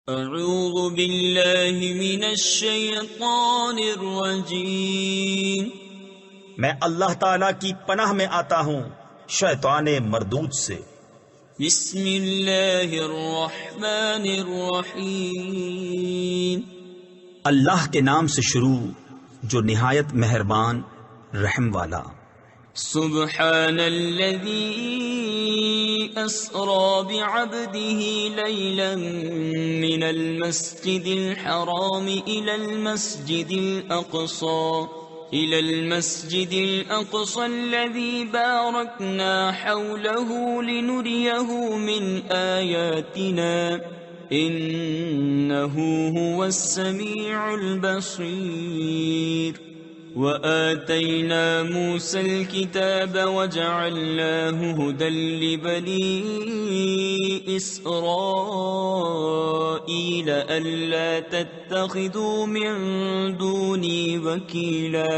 اعوذ باللہ من الشیطان الرجیم، میں اللہ تعالی کی پناہ میں آتا ہوں شیطان مردود سے۔ بسم اللہ الرحمن الرحیم، اللہ کے نام سے شروع جو نہایت مہربان رحم والا۔ سبحان الذي أسرى بعبده ليلا من المسجد الحرام إلى المسجد الأقصى الذي باركنا حوله لنريه من آياتنا إنه هو السميع البصير۔ وآتينا موسى الكتاب وجعلناه هدى لبني إسرائيل ألا تتخذوا من دوني وكيلا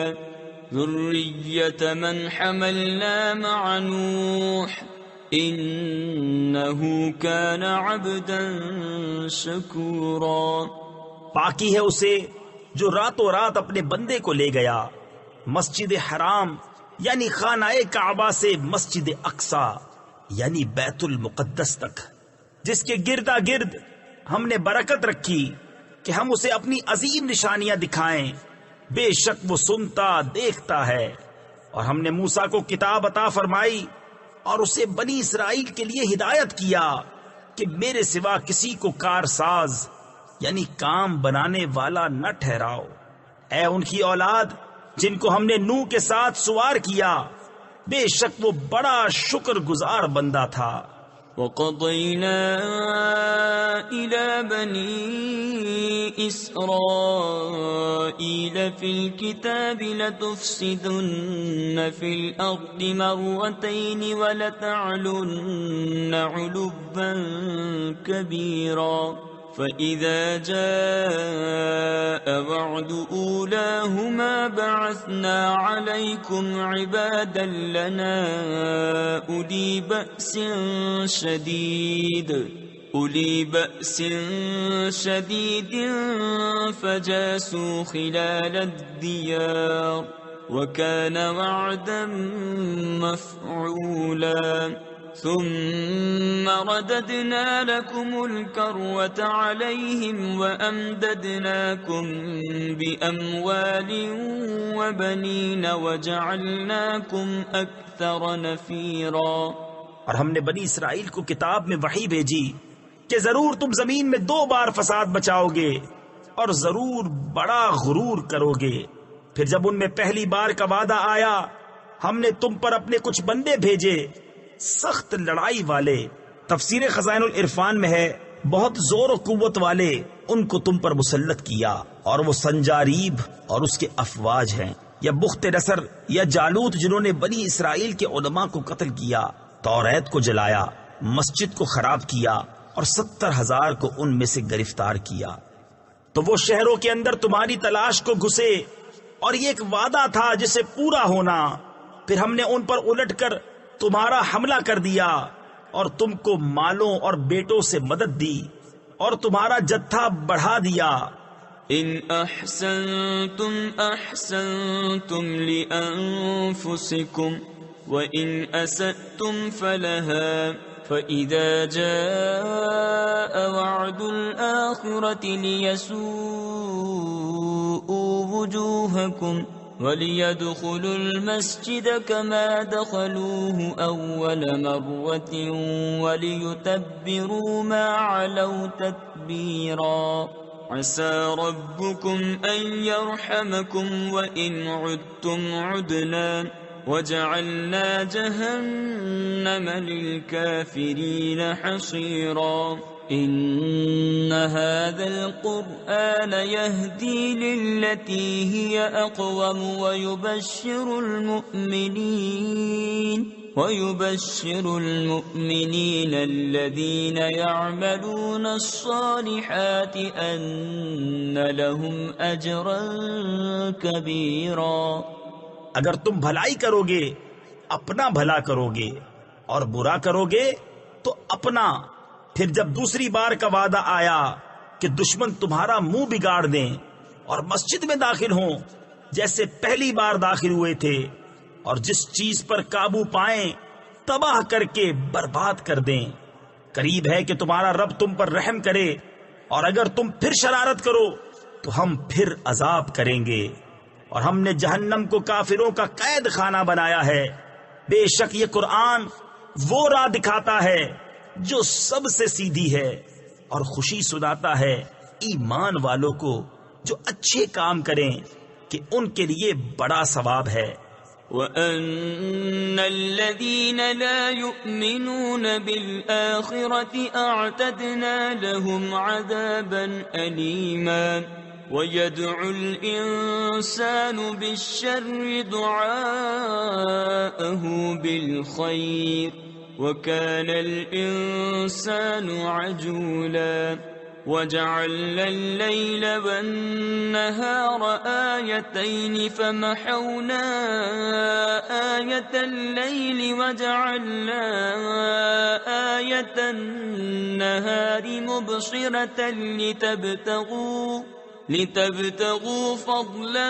ذرية من حملنا مع نوح إنه كان عبدا شكورا۔ باقی ہے اسے جو راتوں رات اپنے بندے کو لے گیا مسجد حرام یعنی خانہ کعبہ سے مسجد اقصی یعنی بیت المقدس تک، جس کے گردا گرد ہم نے برکت رکھی کہ ہم اسے اپنی عظیم نشانیاں دکھائیں۔ بے شک وہ سنتا دیکھتا ہے۔ اور ہم نے موسیٰ کو کتاب عطا فرمائی اور اسے بنی اسرائیل کے لیے ہدایت کیا کہ میرے سوا کسی کو کارساز یعنی کام بنانے والا نہ ٹھہراؤ۔ اے ان کی اولاد جن کو ہم نے نوح کے ساتھ سوار کیا، بے شک وہ بڑا شکر گزار بندہ تھا۔ وَقَضَيْنَا إِلَى بَنِي إِسْرَائِيلَ فِي الْكِتَابِ لَتُفْسِدُنَّ فِي الْأَرْضِ مَرَّتَيْنِ وَلَتَعْلُنَّ عُلُوًّا كَبِيرًا فَإِذَا جَاءَ وَعْدُ أُولَاهُمَا بَعَثْنَا عَلَيْكُمْ عِبَادًا لَنَا أُولِي بَأْسٍ شَدِيدٍ فَجَاسُوا خِلَالَ الدِّيَارِ وَكَانَ وَعْدًا مَفْعُولًا۔ ثم رددنا لكم الكرة عليهم وأمددناكم بأموال وبنين وجعلناكم أكثر نفيرا۔ اور ہم نے بنی اسرائیل کو کتاب میں وحی بھیجی کہ ضرور تم زمین میں 2 بار فساد بچاؤ گے اور ضرور بڑا غرور کرو گے۔ پھر جب ان میں پہلی بار کا وعدہ آیا ہم نے تم پر اپنے کچھ بندے بھیجے سخت لڑائی والے۔ تفسیر خزائن العرفان میں ہے بہت زور و قوت والے ان کو تم پر مسلط کیا، اور وہ سنجاریب اور اس کے افواج ہیں، یا بخت نصر یا جالوت جنہوں نے بنی اسرائیل کے علماء کو قتل کیا، توریت کو جلایا، مسجد کو خراب کیا اور 70,000 کو ان میں سے گرفتار کیا۔ تو وہ شہروں کے اندر تمہاری تلاش کو گھسے اور یہ ایک وعدہ تھا جسے پورا ہونا، پھر ہم نے ان پر الٹ کر تمہارا حملہ کر دیا اور تم کو مالوں اور بیٹوں سے مدد دی اور تمہارا جتھا بڑھا دیا۔ ان احسنتم احسنتم لانفسکم وان اسأتم فلها فاذا جاء وعد الاخرة ليسوءوا وجوهكم وَلِيَدْخُلُوا الْمَسْجِدَ كَمَا دَخَلُوهُ أَوَّلَ مَرَّةٍ وَلِيُتَبِّرُوا مَا عَلَوْا تَتْبِيرًا عَسَى رَبُّكُمْ أَنْ يَرْحَمَكُمْ وَإِنْ عُدْتُمْ عُدْنَا وَجَعَلْنَا جَهَنَّمَ لِلْكَافِرِينَ حَصِيرًا۔ إن هذا القرآن يهدي للتي هي أقوم ويبشر المؤمنين الذين يعملون الصالحات أن لهم أجرا كبيرا۔ اگر تم بھلائی کرو گے اپنا بھلا کرو گے اور برا کرو گے تو اپنا۔ پھر جب دوسری بار کا وعدہ آیا کہ دشمن تمہارا منہ بگاڑ دیں اور مسجد میں داخل ہوں جیسے پہلی بار داخل ہوئے تھے، اور جس چیز پر قابو پائیں تباہ کر کے برباد کر دیں۔ قریب ہے کہ تمہارا رب تم پر رحم کرے، اور اگر تم پھر شرارت کرو تو ہم پھر عذاب کریں گے۔ اور ہم نے جہنم کو کافروں کا قید خانہ بنایا ہے۔ بے شک یہ قرآن وہ راہ دکھاتا ہے جو سب سے سیدھی ہے، اور خوشی سناتا ہے ایمان والوں کو جو اچھے کام کریں کہ ان کے لیے بڑا ثواب ہے۔ وَأَنَّ الَّذِينَ لَا يُؤْمِنُونَ بِالْآخِرَةِ أَعْتَدْنَا لَهُمْ عَذَابًا أَلِيمًا وَيَدْعُ الْإِنسَانُ بِالشَّرِّ دُعَاءَهُ بِالْخَيْرِ وَكَانَ الْإِنسَانُ عَجُولًا وَجَعَلْنَا اللَّيْلَ وَالنَّهَارَ آيَتَيْنِ فَمَحَوْنَا آيَةَ اللَّيْلِ وَجَعَلْنَا آيَةَ النَّهَارِ مُبْصِرَةً لِتَبْتَغُوا فَضْلًا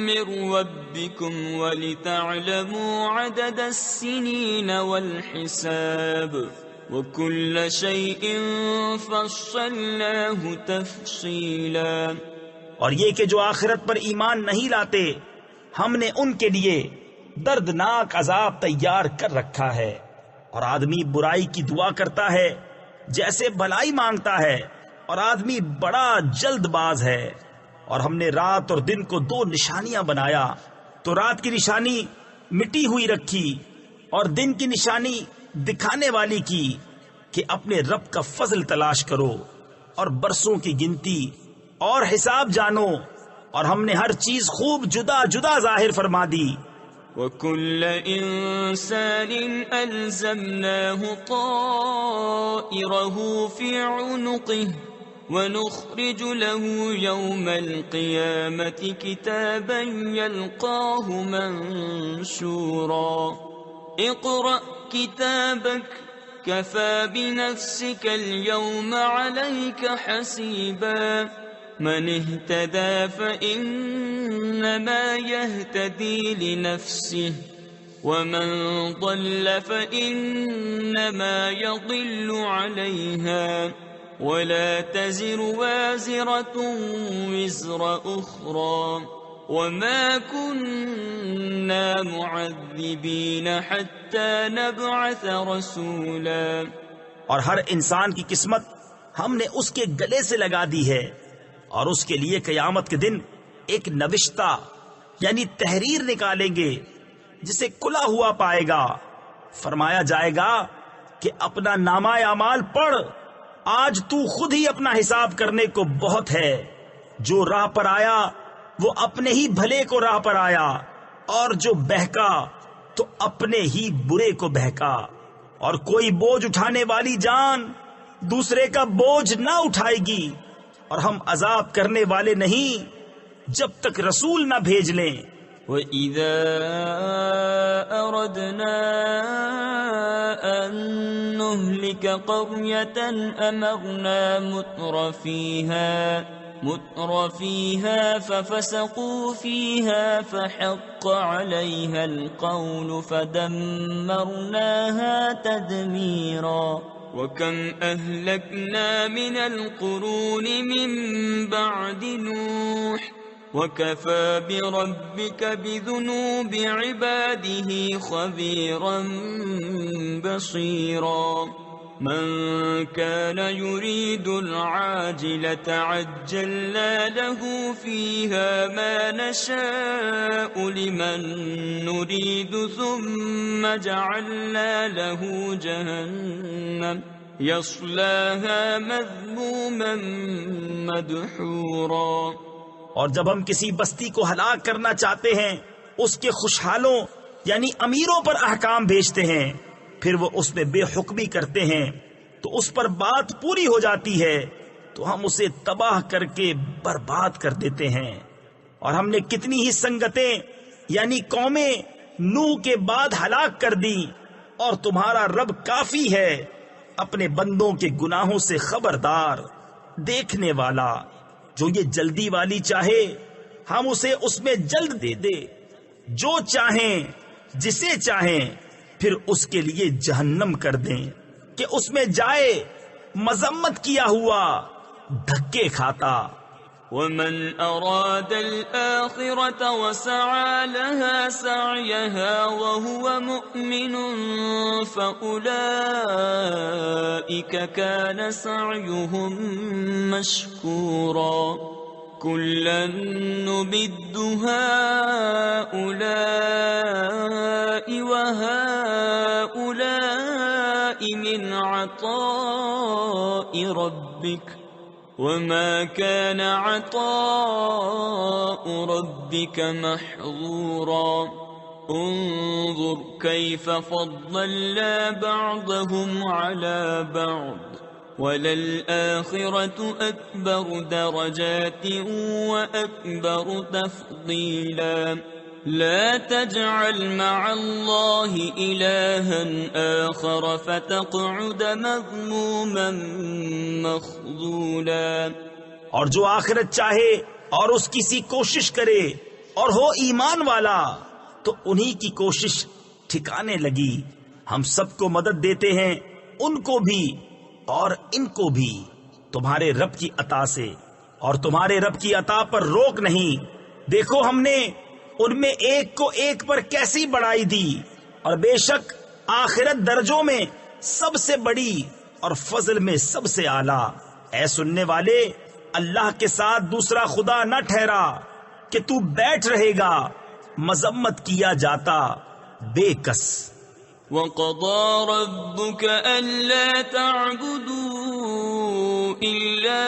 مِّن رَّبِّكُمْ وَلِتَعْلَمُوا عَدَدَ السِّنِينَ وَالْحِسَابَ وَكُلَّ شَيْءٍ فَصَّلْنَاهُ تَفْصِيلًا۔ اور یہ کہ جو آخرت پر ایمان نہیں لاتے، ہم نے ان کے لیے دردناک عذاب تیار کر رکھا ہے۔ اور آدمی برائی کی دعا کرتا ہے جیسے بھلائی مانگتا ہے، اور آدمی بڑا جلد باز ہے۔ اور ہم نے رات اور دن کو دو نشانیاں بنایا، تو رات کی نشانی مٹی ہوئی رکھی اور دن کی نشانی دکھانے والی کی کہ اپنے رب کا فضل تلاش کرو اور برسوں کی گنتی اور حساب جانو، اور ہم نے ہر چیز خوب جدا جدا ظاہر فرما دی۔ وَكُلَّ إِنسَانٍ أَلْزَمْنَاهُ طَائِرَهُ فِي عُنُقِهِ وَنُخْرِجُ لَهُ يَوْمَ الْقِيَامَةِ كِتَابًا يَلْقَاهُ مَنشُورًا اقْرَأْ كِتَابَكَ كَفَى بِنَفْسِكَ الْيَوْمَ عَلَيْكَ حَسِيبًا مَنِ اهْتَدَى فَإِنَّمَا يَهْتَدِي لِنَفْسِهِ وَمَنْ ضَلَّ فَإِنَّمَا يَضِلُّ عَلَيْهَا وَلَا تَزِرُ وَازِرَةٌ وِزْرَ أُخْرَى وَمَا كُنَّا مُعَذِّبِينَ حَتَّى نَبْعَثَ رَسُولًا۔ اور ہر انسان کی قسمت ہم نے اس کے گلے سے لگا دی ہے، اور اس کے لیے قیامت کے دن ایک نوشتہ یعنی تحریر نکالیں گے جسے کھلا ہوا پائے گا۔ فرمایا جائے گا کہ اپنا نامہ اعمال پڑھ، آج تو خود ہی اپنا حساب کرنے کو بہت ہے۔ جو راہ پر آیا وہ اپنے ہی بھلے کو راہ پر آیا، اور جو بہکا تو اپنے ہی برے کو بہکا۔ اور کوئی بوجھ اٹھانے والی جان دوسرے کا بوجھ نہ اٹھائے گی، اور ہم عذاب کرنے والے نہیں جب تک رسول نہ بھیج لیں۔ وَإِذَا أَرَدْنَا أَن نُّهْلِكَ قَرْيَةً أَمَرْنَا مُتْرَفِيهَا فَفَسَقُوا فِيهَا فَحَقَّ عَلَيْهَا الْقَوْلُ فَدَمَّرْنَاهَا تَدْمِيرًا۔ وَكَمْ أَهْلَكْنَا مِنَ الْقُرُونِ مِن بَعْدِ نُوحٍ وَكَفَى بِرَبِّكَ بِذُنُوبِ عِبَادِهِ خَبِيرًا بَصِيرًا۔ مَنْ كَانَ يُرِيدُ الْعَاجِلَةَ عَجَّلْنَا لَهُ فِيهَا مَا نَشَاءُ لِمَن نُّرِيدُ ثُمَّ جَعَلْنَا لَهُ جَهَنَّمَ يَصْلَاهَا مَذْمُومًا مَدْحُورًا۔ اور جب ہم کسی بستی کو ہلاک کرنا چاہتے ہیں، اس کے خوشحالوں یعنی امیروں پر احکام بھیجتے ہیں، پھر وہ اس میں بے حکمی کرتے ہیں تو اس پر بات پوری ہو جاتی ہے، تو ہم اسے تباہ کر کے برباد کر دیتے ہیں۔ اور ہم نے کتنی ہی سنگتیں یعنی قومیں نوح کے بعد ہلاک کر دی، اور تمہارا رب کافی ہے اپنے بندوں کے گناہوں سے خبردار۔ دیکھنے والا، جو یہ جلدی والی چاہے ہم اسے اس میں جلد دے دے، جو چاہیں جسے چاہیں پھر اس کے لیے جہنم کر دیں کہ اس میں جائے مذمت کیا ہوا دھکے کھاتا۔ ومن أراد الآخرة وسعى لها سعيها وهو مؤمن فأولئك كان سعيهم مشكورا كلا نمد هؤلاء وهؤلاء من عطاء ربك وما كان عطاء ربك محظورا انظر كيف فضلنا بعضهم على بعض وللآخرة أكبر درجات وأكبر تفضيلا لا تجعل مع الله إلها آخر فتقعد مذموما مخذولا۔ اور جو آخرت چاہے اور اس کسی کوشش کرے اور ہو ایمان والا تو انہی کی کوشش ٹھکانے لگی۔ ہم سب کو مدد دیتے ہیں، ان کو بھی اور ان کو بھی تمہارے رب کی عطا سے، اور تمہارے رب کی عطا پر روک نہیں۔ دیکھو ہم نے ان میں ایک کو ایک پر کیسی بڑائی دی، اور بے شک آخرت درجوں میں سب سے بڑی اور فضل میں سب سے اعلیٰ۔ اے سننے والے، اللہ کے ساتھ دوسرا خدا نہ ٹھہرا کہ تو بیٹھ رہے گا مذمت کیا جاتا بے کس۔ وَقَضَى رَبُّكَ أَلَّا تَعْبُدُوا إِلَّا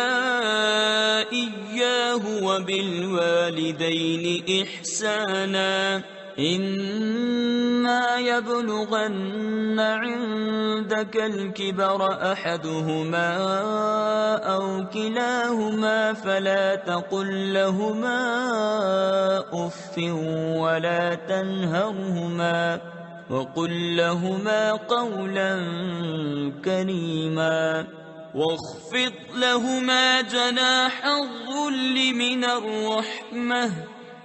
إِيَّاهُ وَبِالْوَالِدَيْنِ إِحْسَانًا إِمَّا يَبْلُغَنَّ عِندَكَ الْكِبَرَ أَحَدُهُمَا أَوْ كِلَاهُمَا فَلَا تَقُل لَّهُمَا أُفٍّ وَلَا تَنْهَرْهُمَا وَقُل لَّهُمَا قَوْلًا كَرِيمًا وَاخْفِضْ لَهُمَا جَنَاحَ الذُّلِّ مِنَ الرَّحْمَةِ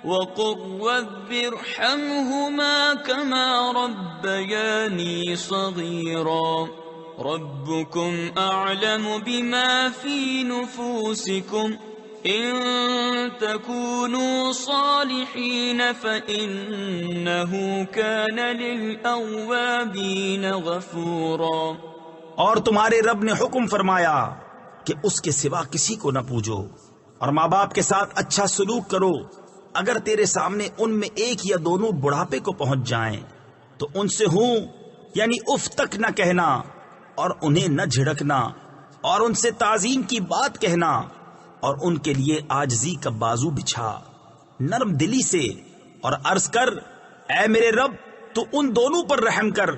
وَقُل رَّبِّ ارْحَمْهُمَا كَمَا رَبَّيَانِي صَغِيرًا رَبُّكُمْ أَعْلَمُ بِمَا فِي نُفُوسِكُمْ إِن تَكُونُوا صَالِحِينَ فَإِنَّهُ كَانَ لِلْأَوَّابِينَ غَفُورًا۔ اور تمہارے رب نے حکم فرمایا کہ اس کے سوا کسی کو نہ پوجو، اور ماں باپ کے ساتھ اچھا سلوک کرو۔ اگر تیرے سامنے ان میں ایک یا دونوں بڑھاپے کو پہنچ جائیں تو ان سے ہوں یعنی اف تک نہ کہنا، اور انہیں نہ جھڑکنا، اور ان سے تعظیم کی بات کہنا، اور ان کے لیے عاجزی کا بازو بچھا نرم دلی سے، اور عرض کر اے میرے رب تو ان دونوں پر رحم کر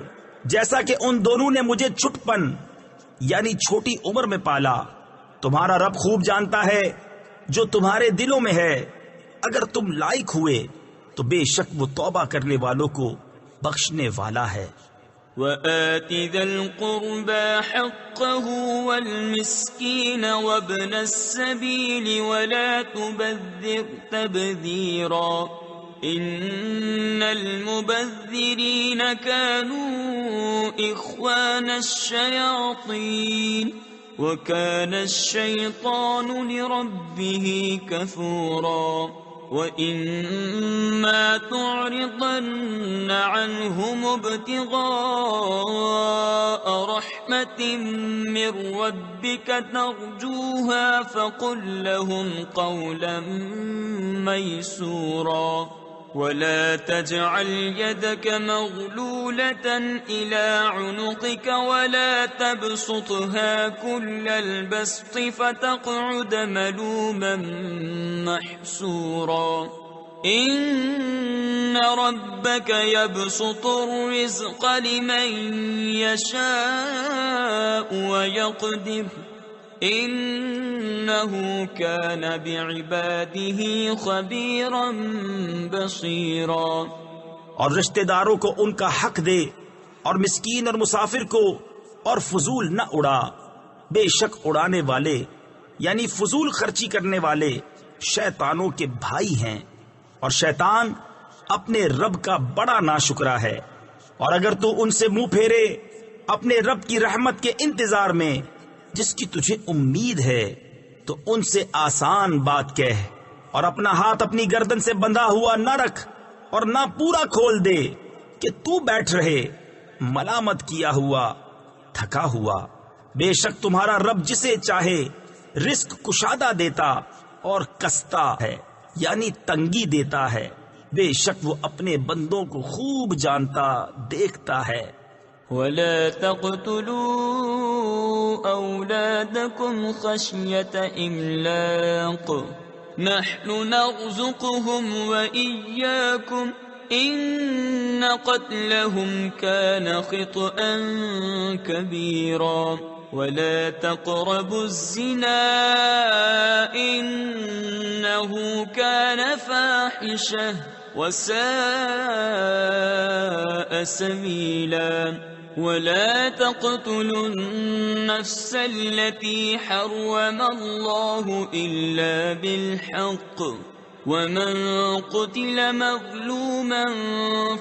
جیسا کہ ان دونوں نے مجھے چھٹپن یعنی چھوٹی عمر میں پالا۔ تمہارا رب خوب جانتا ہے جو تمہارے دلوں میں ہے۔ اگر تم لائق ہوئے تو بے شک وہ توبہ کرنے والوں کو بخشنے والا ہے۔ وَآتِ ذَا الْقُرْبَى حَقَّهُ وَالْمِسْكِينَ وَابْنَ السَّبِيلِ وَلَا تُبَذِّرْ تَبْذِيرًا إِنَّ الْمُبَذِّرِينَ كَانُوا إِخْوَانَ الشَّيَاطِينِ وَكَانَ الشَّيْطَانُ لِرَبِّهِ كَفُورًا وَإِمَّا تُعْرِضَنَّ عَنْهُمُ ابْتِغَاءَ رَحْمَةٍ مِّن رَّبِّكَ تَرْجُوهَا فَقُل لَّهُمْ قَوْلًا مَّيْسُورًا وَلَا تَجْعَلْ يَدَكَ مَغْلُولَةً إِلَىٰ عُنُقِكَ وَلَا تَبْسُطْهَا كُلَّ الْبَسْطِ فَتَقْعُدَ مَلُومًا مَّحْسُورًا إِنَّ رَبَّكَ يَبْسُطُ الرِّزْقَ لِمَن يَشَاءُ وَيَقْدِرُ إِنَّهُ كَانَ بِعِبَادِهِ خَبِيرًا بَصِيرًا۔ اور رشتہ داروں کو ان کا حق دے، اور مسکین اور مسافر کو، اور فضول نہ اڑا۔ بے شک اڑانے والے یعنی فضول خرچی کرنے والے شیطانوں کے بھائی ہیں، اور شیطان اپنے رب کا بڑا ناشکرا ہے۔ اور اگر تو ان سے منہ پھیرے اپنے رب کی رحمت کے انتظار میں جس کی تجھے امید ہے تو ان سے آسان بات کہہ، اور اپنا ہاتھ اپنی گردن سے بندھا ہوا نہ رکھ اور نہ پورا کھول دے کہ تو بیٹھ رہے ملامت کیا ہوا تھکا ہوا۔ بے شک تمہارا رب جسے چاہے رزق کشادہ دیتا اور کستا ہے، یعنی تنگی دیتا ہے۔ بے شک وہ اپنے بندوں کو خوب جانتا دیکھتا ہے۔ ولا تقتلوا أولادكم خشية إملاق نحن نرزقهم وإياكم إن قتلهم كان خطأ كبيرا ولا تقربوا الزنا إنه كان فاحشة وساء سبيلا ولا تقتلوا النفس التي حرم الله إلا بالحق ومن قتل مظلوما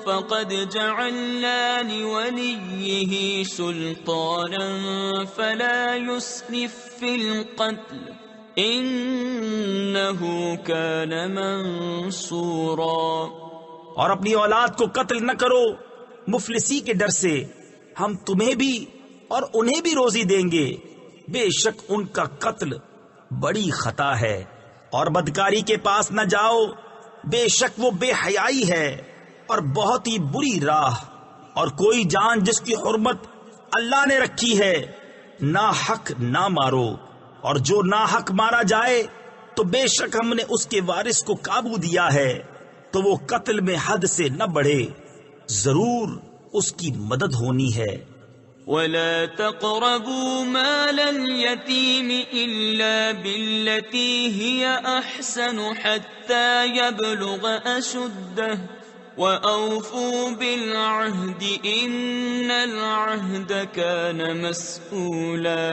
فقد جعلنا لوليه سلطانا فلا يسرف في القتل إنه كان منصورا۔ اور اپنی اولاد کو قتل نہ کرو مفلسی کے ڈر سے، ہم تمہیں بھی اور انہیں بھی روزی دیں گے، بے شک ان کا قتل بڑی خطا ہے۔ اور بدکاری کے پاس نہ جاؤ، بے شک وہ بے حیائی ہے اور بہت ہی بری راہ۔ اور کوئی جان جس کی حرمت اللہ نے رکھی ہے نا حق نہ مارو، اور جو نا حق مارا جائے تو بے شک ہم نے اس کے وارث کو قابو دیا ہے تو وہ قتل میں حد سے نہ بڑھے، ضرور اس کی مدد ہونی ہے۔ ولا تقربوا مال اليتيم إلا بالتي هي أحسن حتى يبلغ أشده وأوفوا بالعهد إن العهد كان مسؤولا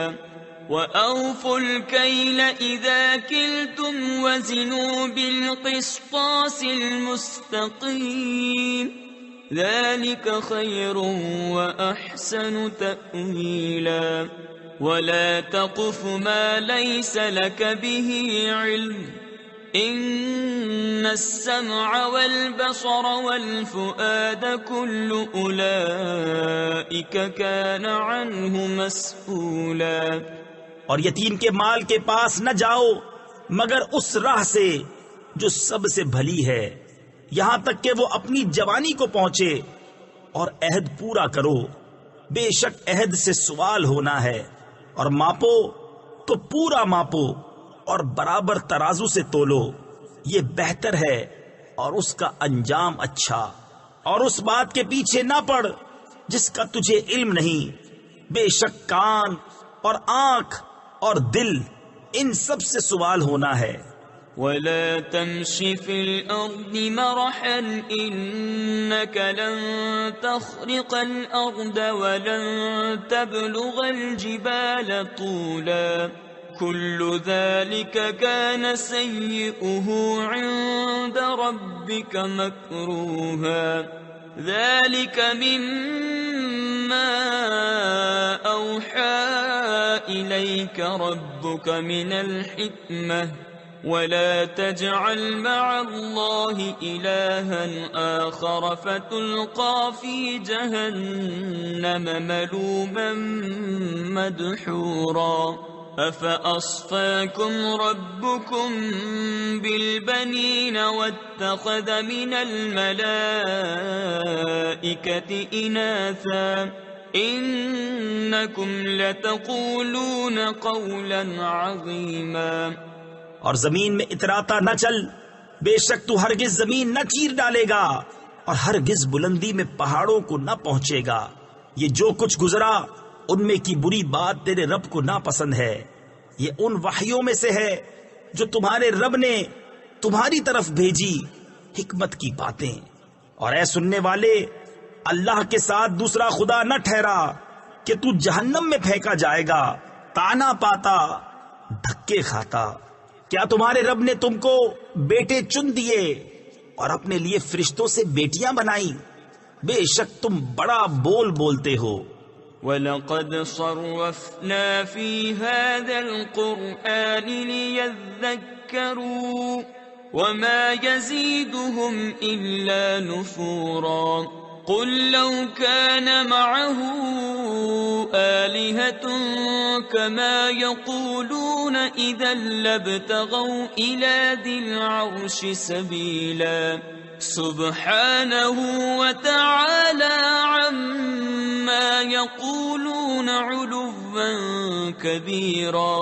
وأوفوا الكيل إذا كلتم وزنوا بالقسطاس المستقيم ذلك خير وأحسن تأويلا ولا تقف ما ليس لك به علم إن السمع والبصر والفؤاد كل أولئك كان عنه مسؤولا۔ اور یتیم کے مال کے پاس نہ جاؤ مگر اس راہ سے جو سب سے بھلی ہے، یہاں تک کہ وہ اپنی جوانی کو پہنچے، اور عہد پورا کرو، بے شک عہد سے سوال ہونا ہے۔ اور ماپو تو پورا ماپو اور برابر ترازو سے تولو، یہ بہتر ہے اور اس کا انجام اچھا۔ اور اس بات کے پیچھے نہ پڑ جس کا تجھے علم نہیں، بے شک کان اور آنکھ اور دل ان سب سے سوال ہونا ہے۔ ولا تمش في الأرض مرحا إنك لن تخرق الأرض ولن تبلغ الجبال طولا كل ذلك كان سيئه عند ربك مكروها ذلك مما أوحى إليك ربك من الحكمة ولا تجعل مع الله إلها آخر فتلقى في جهنم ملوما مدحورا أفأصفاكم ربكم بالبنين واتخذ من الملائكة إناثا إنكم لتقولون قولا عظيما۔ اور زمین میں اتراتا نہ چل، بے شک تو ہرگز زمین نہ چیر ڈالے گا اور ہرگز بلندی میں پہاڑوں کو نہ پہنچے گا۔ یہ جو کچھ گزرا ان میں کی بری بات تیرے رب کو ناپسند ہے۔ یہ ان وحیوں میں سے ہے جو تمہارے رب نے تمہاری طرف بھیجی، حکمت کی باتیں۔ اور اے سننے والے، اللہ کے ساتھ دوسرا خدا نہ ٹھہرا کہ تو جہنم میں پھینکا جائے گا، تانا پاتا دھکے کھاتا۔ کیا تمہارے رب نے تم کو بیٹے چن دیے اور اپنے لیے فرشتوں سے بیٹیاں بنائی؟ بے شک تم بڑا بول بولتے ہو۔ وَلَقَدْ صَرَّفْنَا فِي هَذَا الْقُرْآنِ لِيَذَّكَّرُوا وَمَا يَزِيدُهُمْ إِلَّا نُفُورًا قُلْ لَوْ كَانَ مَعَهُ آلِهَةٌ كَمَا يَقُولُونَ إِذًا لَابْتَغَوْا إِلَى ذِي الْعَرْشِ سَبِيلًا سبحانه وتعالى عما يقولون علوا كبيرا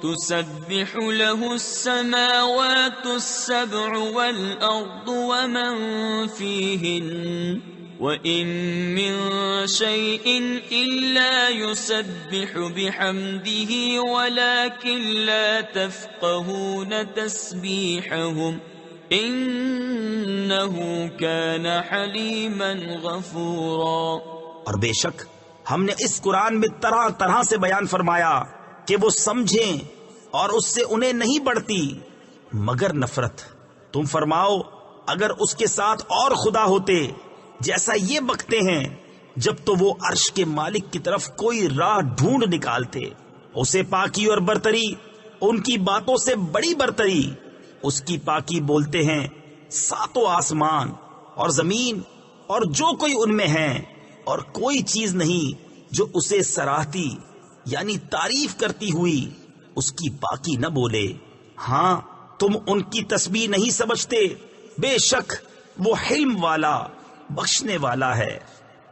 تسبح له السماوات السبع والأرض ومن فيهن وإن من شيء إلا يسبح بحمده ولكن لا تفقهون تسبيحهم انہ کان حلیما غفورا۔ اور بے شک ہم نے اس قرآن میں طرح طرح سے بیان فرمایا کہ وہ سمجھیں اور اس سے انہیں نہیں بڑھتی مگر نفرت۔ تم فرماؤ اگر اس کے ساتھ اور خدا ہوتے جیسا یہ بکتے ہیں، جب تو وہ عرش کے مالک کی طرف کوئی راہ ڈھونڈ نکالتے۔ اسے پاکی اور برتری، ان کی باتوں سے بڑی برتری، اس کی پاکی بولتے ہیں ساتوں آسمان اور زمین اور جو کوئی ان میں ہے، اور کوئی چیز نہیں جو اسے سراہتی یعنی تعریف کرتی ہوئی اس کی پاکی نہ بولے۔ ہاں تم ان کی تسبیح نہیں سمجھتے، بے شک وہ حلم والا بخشنے والا ہے۔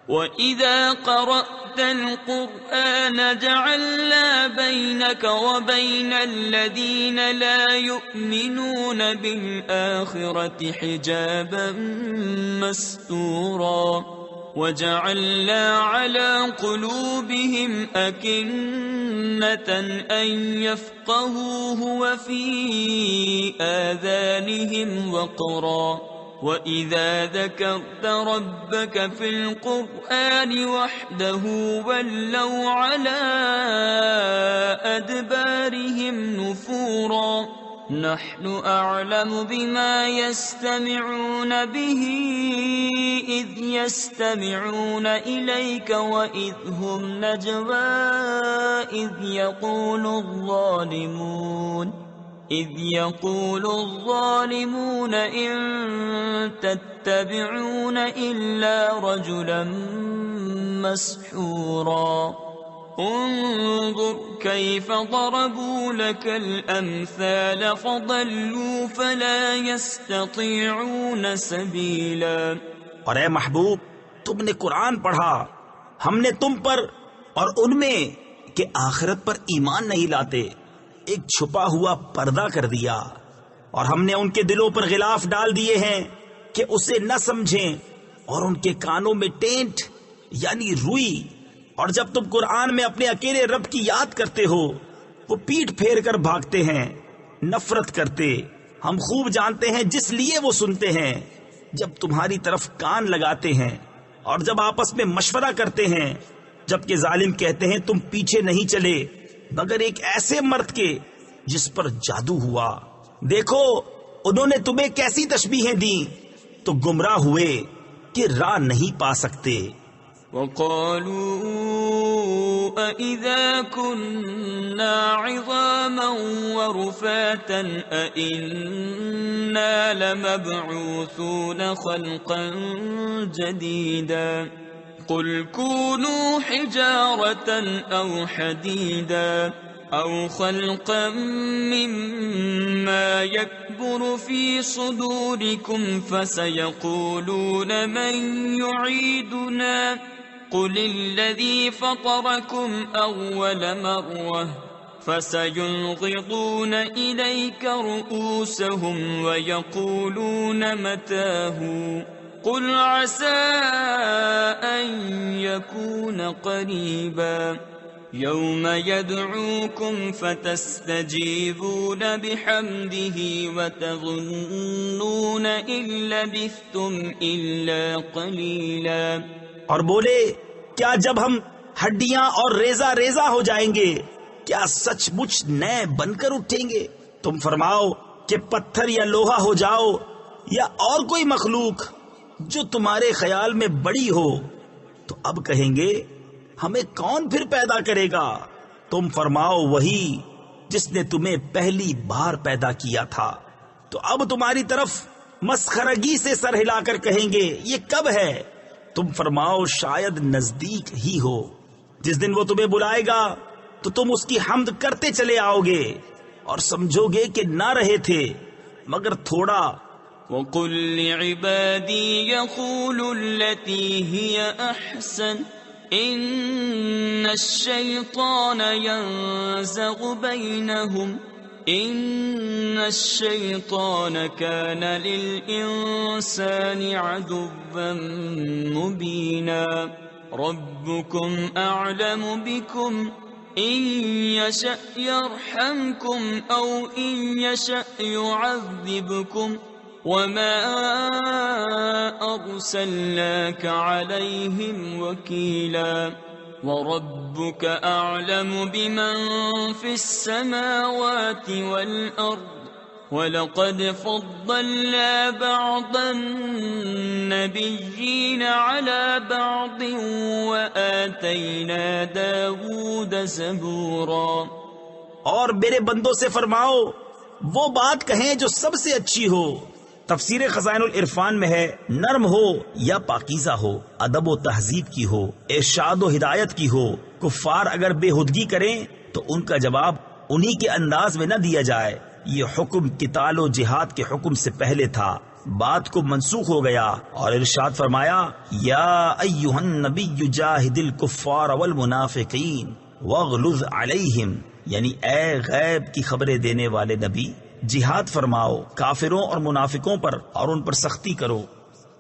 وَإِذَا قَرَأْتَ الْقُرْآنَ جَعَلْنَا بَيْنَكَ وَبَيْنَ الَّذِينَ لَا يُؤْمِنُونَ بِالْآخِرَةِ حِجَابًا مَسْتُورًا وَجَعَلْنَا عَلَى قُلُوبِهِمْ أَكِنَّةً أَن يَفْقَهُوهُ وَفِي آذَانِهِمْ وَقْرًا وَإِذَا ذَكَرْتَ رَبَّكَ فِي الْقُرْآنِ وَحْدَهُ وَلَّوْا عَلَىٰ أَدْبَارِهِمْ نُفُورًا نَحْنُ أَعْلَمُ بِمَا يَسْتَمِعُونَ بِهِ إِذْ يَسْتَمِعُونَ إِلَيْكَ وَإِذْ هُمْ نَجْوَىٰ إِذْ يَقُولُ الظَّالِمُونَ إِن تَتَّبِعُونَ إِلَّا رَجُلًا مَّسْحُورًا انظُرْ كَيْفَ ضَرَبُوا لَكَ الْأَمْثَالَ فَضَلُّوا فَلَا يَسْتَطِيعُونَ سَبِيلًا۔ اور اے محبوب تم نے قرآن پڑھا، ہم نے تم پر اور ان میں کہ آخرت پر ایمان نہیں لاتے ایک چھپا ہوا پردہ کر دیا، اور ہم نے ان کے دلوں پر غلاف ڈال دیے ہیں کہ اسے نہ سمجھیں، اور ان کے کانوں میں ٹینٹ یعنی روئی، اور جب تم قرآن میں اپنے اکیلے رب کی یاد کرتے ہو وہ پیٹھ پھیر کر بھاگتے ہیں، نفرت کرتے۔ ہم خوب جانتے ہیں جس لیے وہ سنتے ہیں، جب تمہاری طرف کان لگاتے ہیں اور جب آپس میں مشورہ کرتے ہیں، جبکہ ظالم کہتے ہیں تم پیچھے نہیں چلے مگر ایک ایسے مرد کے جس پر جادو ہوا۔ دیکھو انہوں نے تمہیں کیسی تشبیہیں دیں تو گمراہ ہوئے کہ راہ نہیں پا سکتے۔ وَقَالُوا أَإِذَا كُنَّا عِظَامًا وَرُفَاتًا أَإِنَّا لَمَبْعُوثُونَ خَلْقًا جَدِيدًا قُلْ كُونُوا حِجَارَةً أَوْ حَدِيدًا أَوْ خَلْقًا مِّمَّا يَكْبُرُ فِي صُدُورِكُمْ فَسَيَقُولُونَ مَن يُعِيدُنَا قُلِ الَّذِي فَطَرَكُمْ أَوَّلَ مَرَّةٍ فَسَيُنْغِضُونَ إِلَيْكَ رُءُوسَهُمْ وَيَقُولُونَ مَتَىٰ هُوَ قُلْ عَسَىٰ أَن يَكُونَ قَرِيبًا يَوْمَ يَدْعُوكُمْ فَتَسْتَجِيبُونَ بِحَمْدِهِ وَتَظُنُّونَ إِن لَّبِثْتُمْ إِلَّا قَلِيلًا۔ اور بولے کیا جب ہم ہڈیاں اور ریزہ ریزہ ہو جائیں گے کیا سچ مچ نئے بن کر اٹھیں گے؟ تم فرماؤ کہ پتھر یا لوہا ہو جاؤ یا اور کوئی مخلوق جو تمہارے خیال میں بڑی ہو، تو اب کہیں گے ہمیں کون پھر پیدا کرے گا؟ تم فرماؤ وہی جس نے تمہیں پہلی بار پیدا کیا تھا۔ تو اب تمہاری طرف مسخرگی سے سر ہلا کر کہیں گے یہ کب ہے؟ تم فرماؤ شاید نزدیک ہی ہو، جس دن وہ تمہیں بلائے گا تو تم اس کی حمد کرتے چلے آؤ گے اور سمجھو گے کہ نہ رہے تھے مگر تھوڑا۔ وَقُلْ لِعِبَادِي يَقُولُوا الَّتِي هِيَ أَحْسَنُ إِنَّ الشَّيْطَانَ يَنزَغُ بَيْنَهُمْ إِنَّ الشَّيْطَانَ كَانَ لِلْإِنسَانِ عَدُوًّا مُبِينًا رَبُّكُمْ أَعْلَمُ بِكُمْ إِن يَشَأْ يَرْحَمْكُمْ أَوْ إِن يَشَأْ يُعَذِّبْكُمْ وَمَا أَرْسَلْنَاكَ عَلَيْهِمْ وَكِيلًا وَرَبُّكَ أَعْلَمُ بِمَنْ فِي السَّمَاوَاتِ وَالْأَرْضِ وَلَقَدْ فَضَّلْنَا بَعْضَ النَّبِيِّينَ عَلَى بَعْضٍ وَآتَيْنَا دَاوُودَ زَبُورًا۔ اور میرے بندوں سے فرماؤ وہ بات کہیں جو سب سے اچھی ہو۔ تفسیر خزائن العرفان میں ہے نرم ہو یا پاکیزہ ہو، ادب و تہذیب کی ہو، ارشاد و ہدایت کی ہو۔ کفار اگر بے ہدگی کریں تو ان کا جواب انہی کے انداز میں نہ دیا جائے۔ یہ حکم قتال و جہاد کے حکم سے پہلے تھا، بات کو منسوخ ہو گیا اور ارشاد فرمایا یا ایھا النبی جاہد الکفار والمنافقین واغلظ علیہم، یعنی اے غیب کی خبریں دینے والے نبی جہاد فرماؤ کافروں اور منافقوں پر اور ان پر سختی کرو۔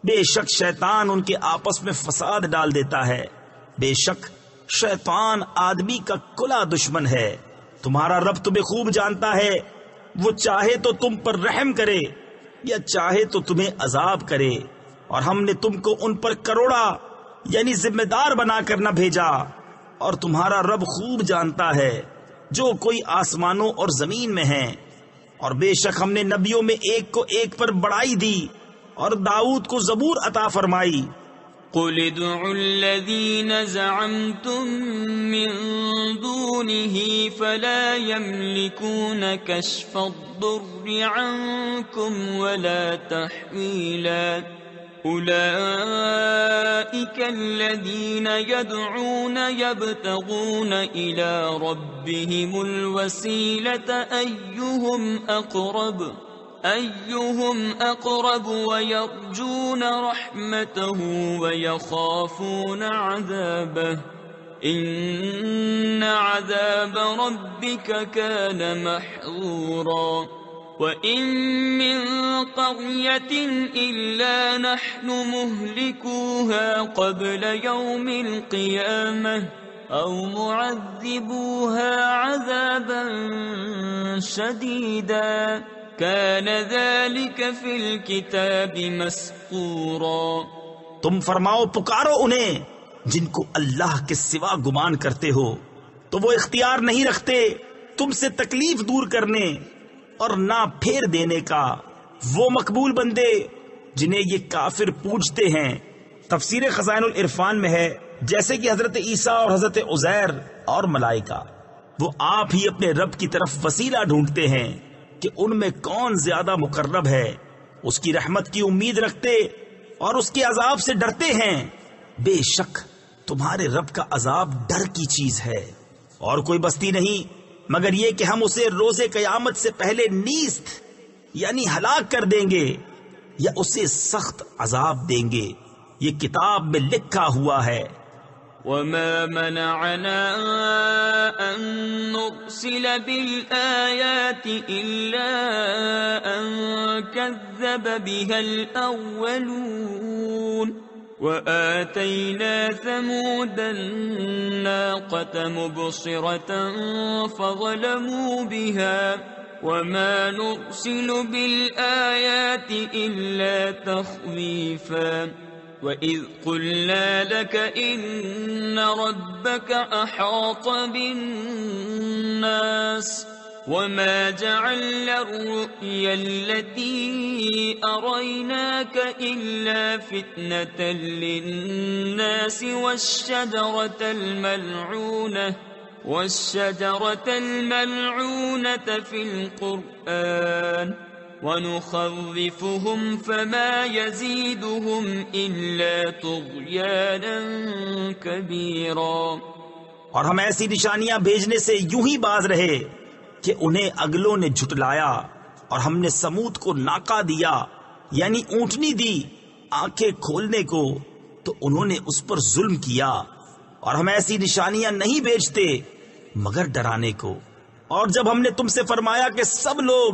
بے شک شیطان ان کے آپس میں فساد ڈال دیتا ہے، بے شک شیطان آدمی کا کھلا دشمن ہے۔ تمہارا رب تمہیں خوب جانتا ہے، وہ چاہے تو تم پر رحم کرے یا چاہے تو تمہیں عذاب کرے، اور ہم نے تم کو ان پر کروڑا یعنی ذمہ دار بنا کر نہ بھیجا، اور تمہارا رب خوب جانتا ہے جو کوئی آسمانوں اور زمین میں ہیں۔ اور بے شک ہم نے نبیوں میں ایک کو ایک پر بڑائی دی اور داؤد کو زبور عطا فرمائی۔ قُلِ ادْعُوا الَّذِينَ زَعَمْتُم مِّن دُونِهِ فَلَا يَمْلِكُونَ كَشْفَ الضُّرِّ عَنكُمْ وَلَا تَحْوِيلًا أُولَئِكَ الَّذِينَ يَدْعُونَ يَبْتَغُونَ إِلَى رَبِّهِمُ الْوَسِيلَةَ أَيُّهُمْ أَقْرَبُ وَيَرْجُونَ رَحْمَتَهُ وَيَخَافُونَ عَذَابَهُ إِنَّ عَذَابَ رَبِّكَ كَانَ مَحْذُورًا وَإِن مِّن قَرْيَةٍ إِلَّا نَحْنُ مُهْلِكُوهَا قَبْلَ يَوْمِ الْقِيَامَةِ أَوْ مُعَذِّبُوهَا عَذَابًا شَدِيدًا كَانَ ذَلِكَ فِي الْكِتَابِ مَسْطُورًا۔ تم فرماؤ پکارو انہیں جن کو اللہ کے سوا گمان کرتے ہو، تو وہ اختیار نہیں رکھتے تم سے تکلیف دور کرنے اور نہ پھیر دینے کا، وہ مقبول بندے جنہیں یہ کافر پوجتے ہیں۔ تفسیر خزائن العرفان میں ہے جیسے کہ حضرت عیسیٰ اور حضرت عزیر اور ملائکہ وہ آپ ہی اپنے رب کی طرف وسیلہ ڈھونڈتے ہیں کہ ان میں کون زیادہ مقرب ہے، اس کی رحمت کی امید رکھتے اور اس کے عذاب سے ڈرتے ہیں۔ بے شک تمہارے رب کا عذاب ڈر کی چیز ہے، اور کوئی بستی نہیں مگر یہ کہ ہم اسے روز قیامت سے پہلے نیست یعنی ہلاک کر دیں گے یا اسے سخت عذاب دیں گے، یہ کتاب میں لکھا ہوا ہے۔ وَمَا مَنَعَنَا أَن نُرْسِلَ بِالْآيَاتِ إِلَّا أَن كَذَّبَ بِهَا الْأَوَّلُونَ وَآتَيْنَا ثَمُودَ النَّاقَةَ مُبْصِرَةً فَظَلَمُوا بِهَا وَمَا نُرْسِلُ بِالْآيَاتِ إِلَّا تَخْوِيفًا وَإِذْ قُلْنَا لَكَ إِنَّ رَبَّكَ أَحَاطَ بِالنَّاسِ وَمَا جَعَلْنَا الرُّؤْيَا الَّتِي أَرَيْنَاكَ إِلَّا فِتْنَةً لِلنَّاسِ وَالشَّجَرَةَ الْمَلْعُونَةَ فِي الْقُرْآنِ وَنُخَوِّفُهُمْ فَمَا يَزِيدُهُمْ إِلَّا طُغْيَانًا كَبِيرًا۔ اور ہم ایسی نشانیاں بھیجنے سے یوں ہی باز رہے کہ انہیں اگلوں نے جھٹلایا، اور ہم نے سمود کو ناکہ دیا یعنی اونٹنی دی آنکھیں کھولنے کو، تو انہوں نے اس پر ظلم کیا۔ اور ہم ایسی نشانیاں نہیں بھیجتے مگر ڈرانے کو۔ اور جب ہم نے تم سے فرمایا کہ سب لوگ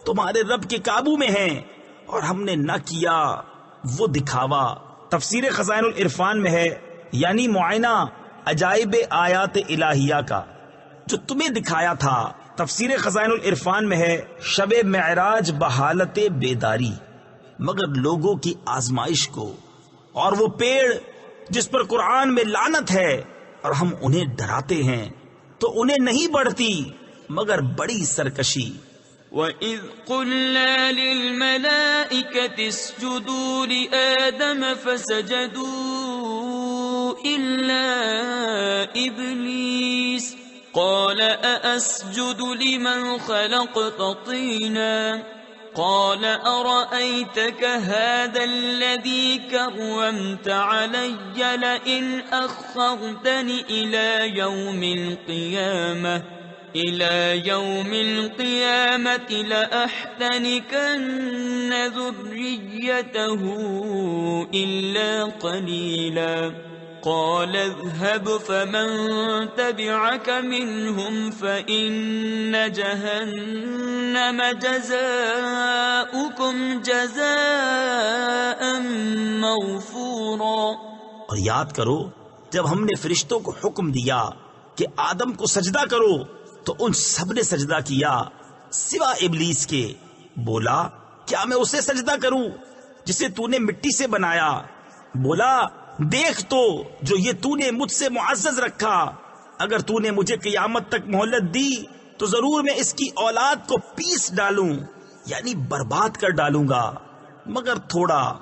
تمہارے رب کے قابو میں ہیں، اور ہم نے نہ کیا وہ دکھاوا۔ تفسیر خزائن العرفان میں ہے یعنی معائنہ عجائب آیات الہیہ کا جو تمہیں دکھایا تھا۔ تفسیر خزائن العرفان میں ہے شب معراج بحالت بیداری، مگر لوگوں کی آزمائش کو۔ اور وہ پیڑ جس پر قرآن میں لعنت ہے اور ہم انہیں ڈراتے ہیں تو انہیں نہیں بڑھتی مگر بڑی سرکشی۔ وَإِذْ قُلْنَا لِلْمَلَائِكَةِ اسْجُدُوا لِآدَمَ فَسَجَدُوا إِلَّا إِبْلِيسَ قَالَ أَأَسْجُدُ لِمَنْ خَلَقْتَ طِينًا قَالَ أَرَأَيْتَكَ هَذَا الَّذِي كَرَّمْتَ عَلَيَّ لَئِنْ أَخَّرْتَنِ إِلَى يَوْمِ الْقِيَامَةِ لَأَحْتَنِكَنَّ ذُرِّيَّتَهُ إِلَّا قَلِيلًا قَالَ اذْهَبْ فَمَن تَبِعَكَ مِنْهُمْ فَإِنَّ جَهَنَّمَ جَزَاؤُكُمْ جَزَاءً مَّوْفُورًا۔ اور یاد کرو جب ہم نے فرشتوں کو حکم دیا کہ آدم کو سجدہ کرو تو ان سب نے سجدہ کیا سوا ابلیس کے۔ بولا کیا میں اسے سجدہ کروں جسے تو نے مٹی سے بنایا؟ بولا دیکھ تو جو یہ تو نے مجھ سے معزز رکھا، اگر تو نے مجھے قیامت تک مہلت دی تو ضرور میں اس کی اولاد کو پیس ڈالوں یعنی برباد کر ڈالوں گا مگر تھوڑا۔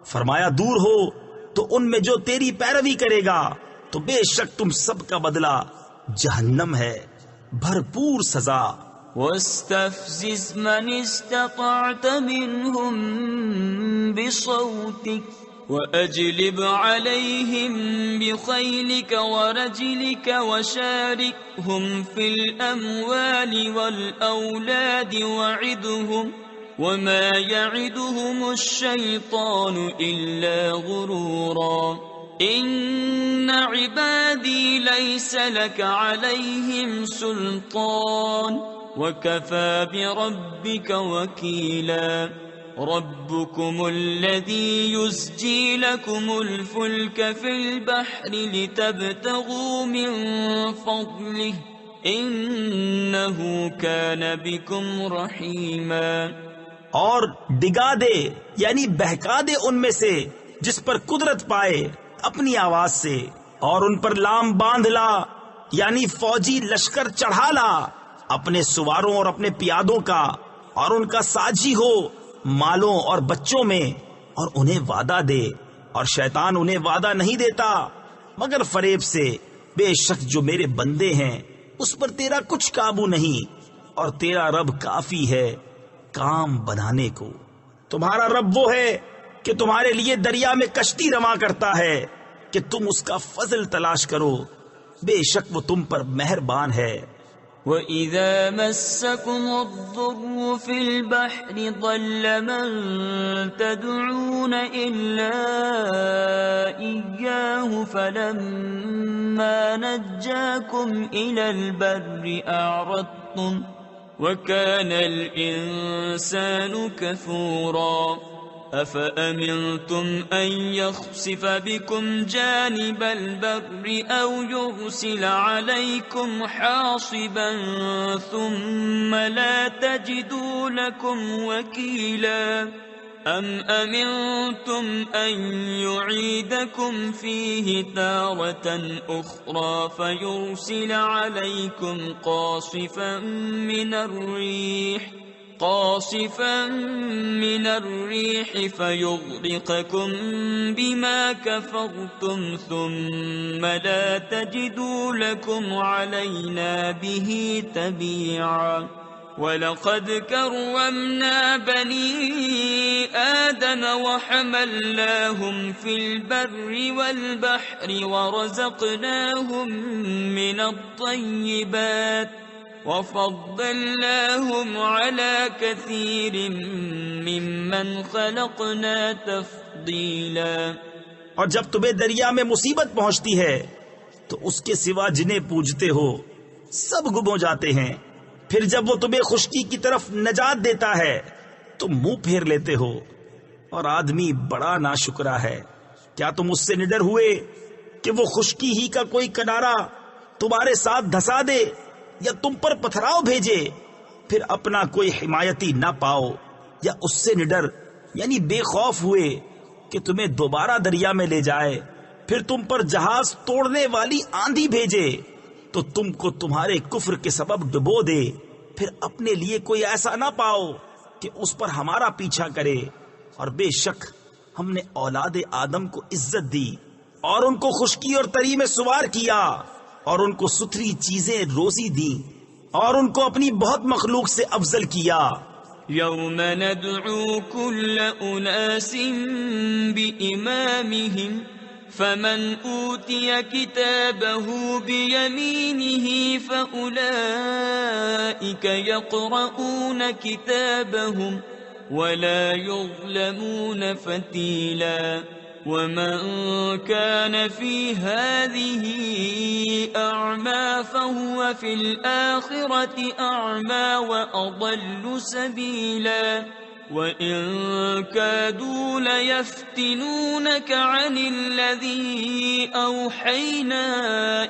فرمایا دور ہو تو ان میں جو تیری پیروی کرے گا تو بے شک تم سب کا بدلہ جہنم ہے، بھرپور سزا۔ وَاسْتَفْزِزْ مَنِ اسْتَطَعْتَ مِنْهُمْ بِصَوْتِكَ وَأَجْلِبْ عَلَيْهِمْ بِخَيْلِكَ وَرَجِلِكَ وَشَارِكْهُمْ فِي الْأَمْوَالِ وَالْأَوْلَادِ وَعِدْهُمْ وَمَا يَعِدُهُمُ الشَّيْطَانُ إِلَّا غُرُورًا إِنَّ عِبَادِي لَيْسَ لَكَ عَلَيْهِمْ سُلْطَانٌ وَكَفَى بِرَبِّكَ وَكِيلًا رَبُّكُمُ الَّذِي يُزْجِي لَكُمُ الْفُلْكَ فِي الْبَحْرِ لِتَبْتَغُوا مِنْ فَضْلِهِ إِنَّهُ كَانَ بِكُمْ رَحِيمًا۔ اور ڈگا دے یعنی بہکا دے ان میں سے جس پر قدرت پائے اپنی آواز سے، اور ان پر لام باندھ لا یعنی فوجی لشکر چڑھا لا اپنے سواروں اور اپنے پیادوں کا، اور ان کا ساجی ہو مالوں اور بچوں میں، اور انہیں وعدہ دے، اور شیطان انہیں وعدہ نہیں دیتا مگر فریب سے۔ بے شک جو میرے بندے ہیں اس پر تیرا کچھ قابو نہیں، اور تیرا رب کافی ہے کام بنانے کو۔ تمہارا رب وہ ہے کہ تمہارے لیے دریا میں کشتی رواں کرتا ہے کہ تم اس کا فضل تلاش کرو، بے شک وہ تم پر مہربان ہے۔ وَإِذَا مَسَّكُمُ الضُّرُّ فِي الْبَحْرِ ضَلَّ مَن تَدْعُونَ إِلَّا إِيَّاهُ فَلَمَّا نَجَّاكُمْ إِلَى الْبَرِّ أَعْرَضْتُمْ وَكَانَ الْإِنسَانُ كَفُورًا أَفَأَمِنْتُمْ أَنْ يَخْسِفَ بِكُمْ جَانِبَ الْبَرِّ أَوْ يُرْسِلَ عَلَيْكُمْ حَاصِبًا ثُمَّ لَا تَجِدُوا لَكُمْ وَكِيلًا أَمْ أَمِنْتُمْ أَنْ يُعِيدَكُمْ فِيهِ تَارَةً أُخْرَى فَيُرْسِلَ عَلَيْكُمْ قَاصِفًا مِنَ الرِّيحِ فَيُغْرِقَكُمْ بِمَا كَفَرْتُمْ ثُمَّ لَا تَجِدُوا لَكُمْ عَلَيْنَا بِهِ تَبِيعًا وَلَقَدْ كَرَّمْنَا بَنِي آدَمَ وَحَمَلْنَاهُمْ فِي الْبَرِّ وَالْبَحْرِ وَرَزَقْنَاهُمْ مِنَ الطَّيِّبَاتِ وَفَضَّلْنَاهُمْ عَلَى كَثِيرٍ مِّمَّنْ خَلَقْنَا تَفْضِيلًا۔ اور جب تمہیں دریا میں مصیبت پہنچتی ہے تو اس کے سوا جنہیں پوجتے ہو سب گم ہو جاتے ہیں، پھر جب وہ تمہیں خشکی کی طرف نجات دیتا ہے تم منہ پھیر لیتے ہو، اور آدمی بڑا ناشکرا ہے۔ کیا تم اس سے نڈر ہوئے کہ وہ خشکی ہی کا کوئی کنارہ تمہارے ساتھ دھسا دے یا تم پر پتھراؤ بھیجے، پھر اپنا کوئی حمایتی نہ پاؤ؟ یا اس سے نڈر یعنی بے خوف ہوئے کہ تمہیں دوبارہ دریا میں لے جائے، پھر تم پر جہاز توڑنے والی آندھی بھیجے تو تم کو تمہارے کفر کے سبب ڈبو دے، پھر اپنے لیے کوئی ایسا نہ پاؤ کہ اس پر ہمارا پیچھا کرے؟ اور بے شک ہم نے اولاد آدم کو عزت دی اور ان کو خشکی اور تری میں سوار کیا اور ان کو ستھری چیزیں روزی دی اور ان کو اپنی بہت مخلوق سے افضل کیا۔ یوم ندعو کل اناس بإمامہم فمن اوتی کتابہ بیمینہ فأولئک یقرؤون کتابہم ولا یظلمون فتیلا ومن كان في هذه أعمى فهو في الآخرة أعمى وأضل سبيلا وإن كادوا ليفتنونك عن الذي أوحينا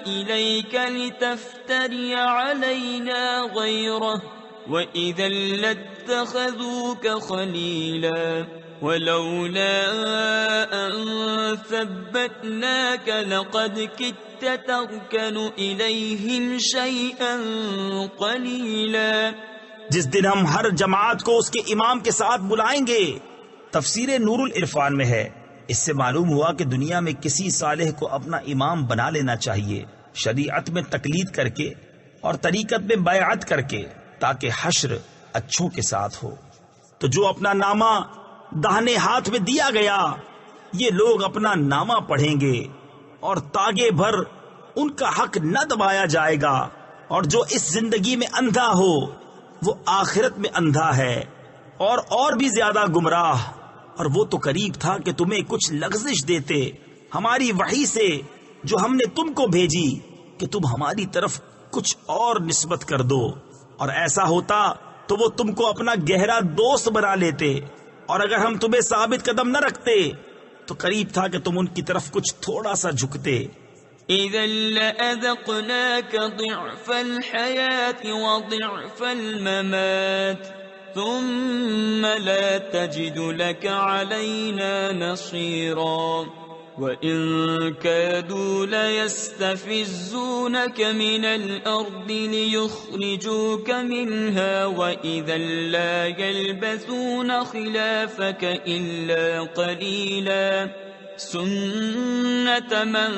إليك لتفتري علينا غيره وإذا لاتخذوك خليلا ولولا أن ثبتناك لقد كدت تركن إليهم شيئا قليلا۔ جس دن ہم ہر جماعت کو اس کے امام کے ساتھ بلائیں گے۔ تفسیر نور العرفان میں ہے، اس سے معلوم ہوا کہ دنیا میں کسی صالح کو اپنا امام بنا لینا چاہیے، شریعت میں تقلید کر کے اور طریقت میں بیعت کر کے، تاکہ حشر اچھوں کے ساتھ ہو۔ تو جو اپنا نامہ داہنے ہاتھ میں دیا گیا، یہ لوگ اپنا نامہ پڑھیں گے اور تاگے بھر ان کا حق نہ دبایا جائے گا، اور جو اس زندگی میں اندھا ہو وہ آخرت میں اندھا ہے اور بھی زیادہ گمراہ۔ اور وہ تو قریب تھا کہ تمہیں کچھ لغزش دیتے ہماری وحی سے جو ہم نے تم کو بھیجی، کہ تم ہماری طرف کچھ اور نسبت کر دو، اور ایسا ہوتا تو وہ تم کو اپنا گہرا دوست بنا لیتے، اور اگر ہم تمہیں ثابت قدم نہ رکھتے تو قریب تھا کہ تم ان کی طرف کچھ تھوڑا سا جھکتے۔ إِذًا لَأَذَقْنَاكَ ضِعْفَ الْحَيَاةِ وَضِعْفَ الْمَمَاتِ ثُمَّ لَا تَجِدُ لَكَ عَلَيْنَا نَصِيرًا وَإِن كَادُوا لَيَسْتَفِزُّونَكَ مِنَ الْأَرْضِ لِيُخْرِجُوكَ مِنْهَا وَإِذًا لَا يَلْبَثُونَ خِلَافَكَ إِلَّا قَلِيلًا سُنَّةَ مَنْ